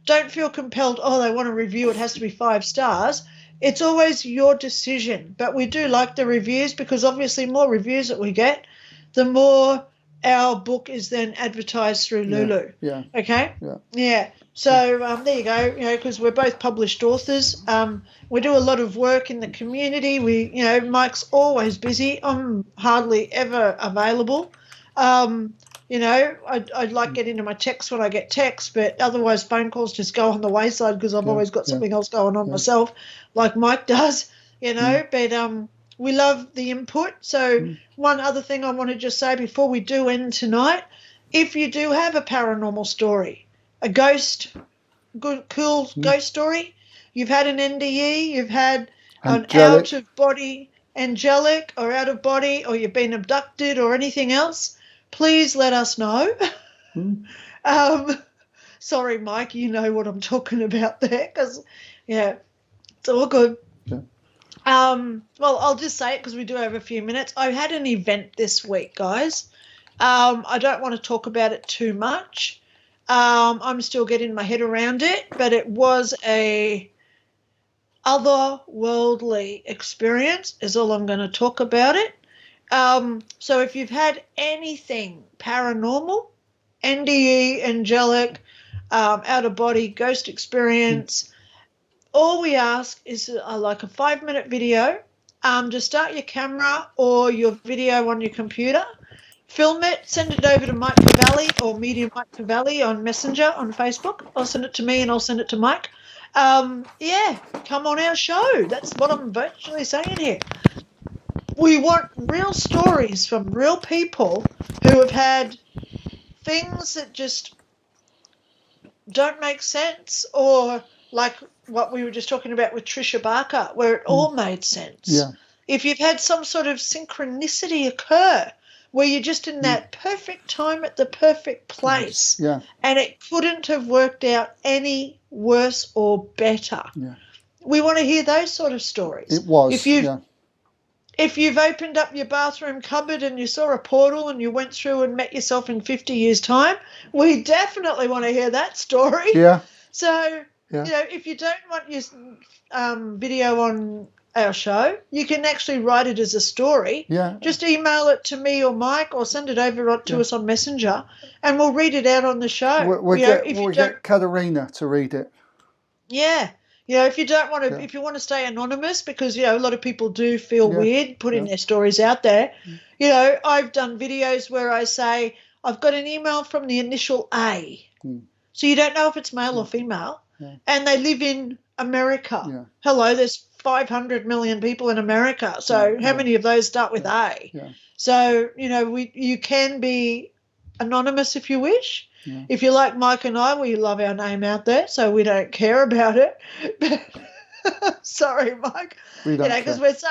Don't feel compelled, they want a review, it has to be 5 stars. It's always your decision. But we do like the reviews because obviously more reviews that we get, the more our book is then advertised through Lulu. Yeah. Okay? Yeah. Yeah. So there you go, because we're both published authors. We do a lot of work in the community. Mike's always busy. I'm hardly ever available. I'd like get into my texts when I get texts, but otherwise phone calls just go on the wayside because I've always got something else going on myself, like Mike does, But we love the input. So one other thing I want to just say before we do end tonight, if you do have a paranormal story, a ghost, cool ghost story, you've had an NDE, you've had an out-of-body angelic or out-of-body, or you've been abducted or anything else, please let us know. Sorry, Mike, you know what I'm talking about there because, it's all good. Yeah. Well, I'll just say it because we do have a few minutes. I had an event this week, guys. I don't want to talk about it too much. I'm still getting my head around it, but it was a otherworldly experience is all I'm going to talk about it. So if you've had anything paranormal, NDE, angelic, out-of-body, ghost experience, all we ask is like a 5-minute video. Just start your camera or your video on your computer, film it, send it over to Mike Cavalli or Medium Mike Cavalli on Messenger on Facebook. I'll send it to me and I'll send it to Mike. Come on our show. That's what I'm virtually saying here. We want real stories from real people who have had things that just don't make sense, or like what we were just talking about with Tricia Barker, where it all made sense. Yeah. If you've had some sort of synchronicity occur where you're just in that perfect time at the perfect place, and it couldn't have worked out any worse or better. Yeah. We want to hear those sort of stories. It was, If you've opened up your bathroom cupboard and you saw a portal and you went through and met yourself in 50 years' time, we definitely want to hear that story. Yeah. So, if you don't want your video on our show, you can actually write it as a story. Yeah. Just email it to me or Mike or send it over to us on Messenger and we'll read it out on the show. We'll get Katerina to read it. Yeah. If you don't want to, if you want to stay anonymous, because, a lot of people do feel weird putting their stories out there. I've done videos where I say, I've got an email from the initial A. So you don't know if it's male or female. Yeah. And they live in America. Yeah. Hello, there's 500 million people in America. So how many of those start with A? Yeah. So, you can be anonymous if you wish. Yeah. If you like Mike and I, we love our name out there, so we don't care about it. Sorry, Mike. We don't because care. we're so,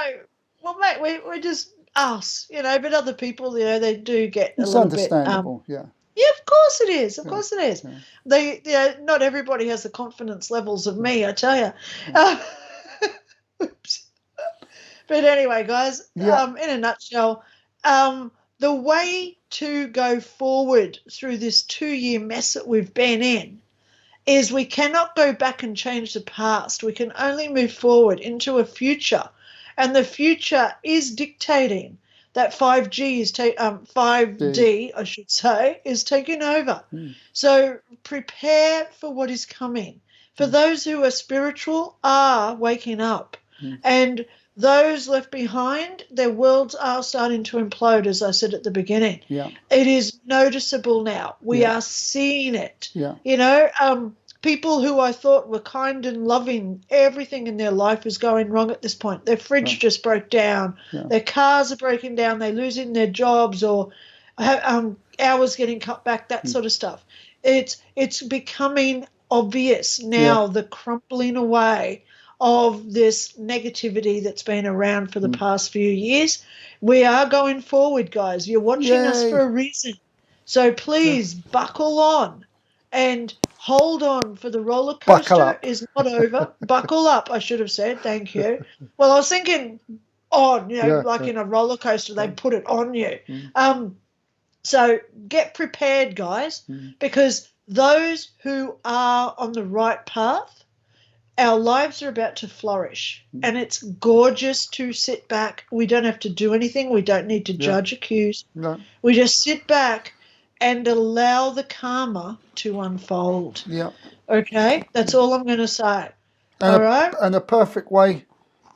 well, mate, we're just us, but other people, they do get a It's little bit. understandable, yeah. Yeah, of course it is. Of Yeah, course it is. yeah. They, not everybody has the confidence levels of me, I tell you. Oops. But anyway, guys, Yeah. in a nutshell, the way to go forward through this 2-year mess that we've been in is we cannot go back and change the past. We can only move forward into a future. And the future is dictating that 5D, I should say, is taking over. So prepare for what is coming. For those who are spiritual are waking up. And those left behind, their worlds are starting to implode, as I said at the beginning. Yeah. It is noticeable now. We Yeah. are seeing it. Yeah. People who I thought were kind and loving, everything in their life is going wrong at this point. Their fridge just broke down. Yeah. Their cars are breaking down. They're losing their jobs or hours getting cut back, that sort of stuff. It's becoming obvious now, the crumbling away of this negativity that's been around for the past few years. We are going forward, guys. You're watching us for a reason. So please buckle on and hold on, for the roller coaster is not over. Buckle up, I should have said. Thank you. Well, I was thinking on, in a roller coaster, they put it on you. So get prepared, guys, because those who are on the right path, our lives are about to flourish, and it's gorgeous to sit back. We don't have to do anything. We don't need to judge, accuse. No. We just sit back and allow the karma to unfold. Yeah. Okay? That's all I'm going to say. And all right? And a perfect way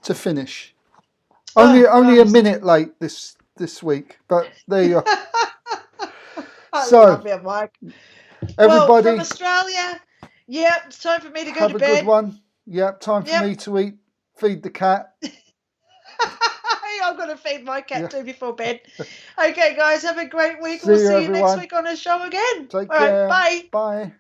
to finish. Only a minute late this week, but there you are. I love you, Mike. Everybody, well, from Australia, it's time for me to go to bed. Have a good one. Time for me to eat. Feed the cat. I'm going to feed my cat too before bed. Okay, guys, have a great week. See We'll you, see you everyone. next week on the show again. Take All care. right, bye. Bye.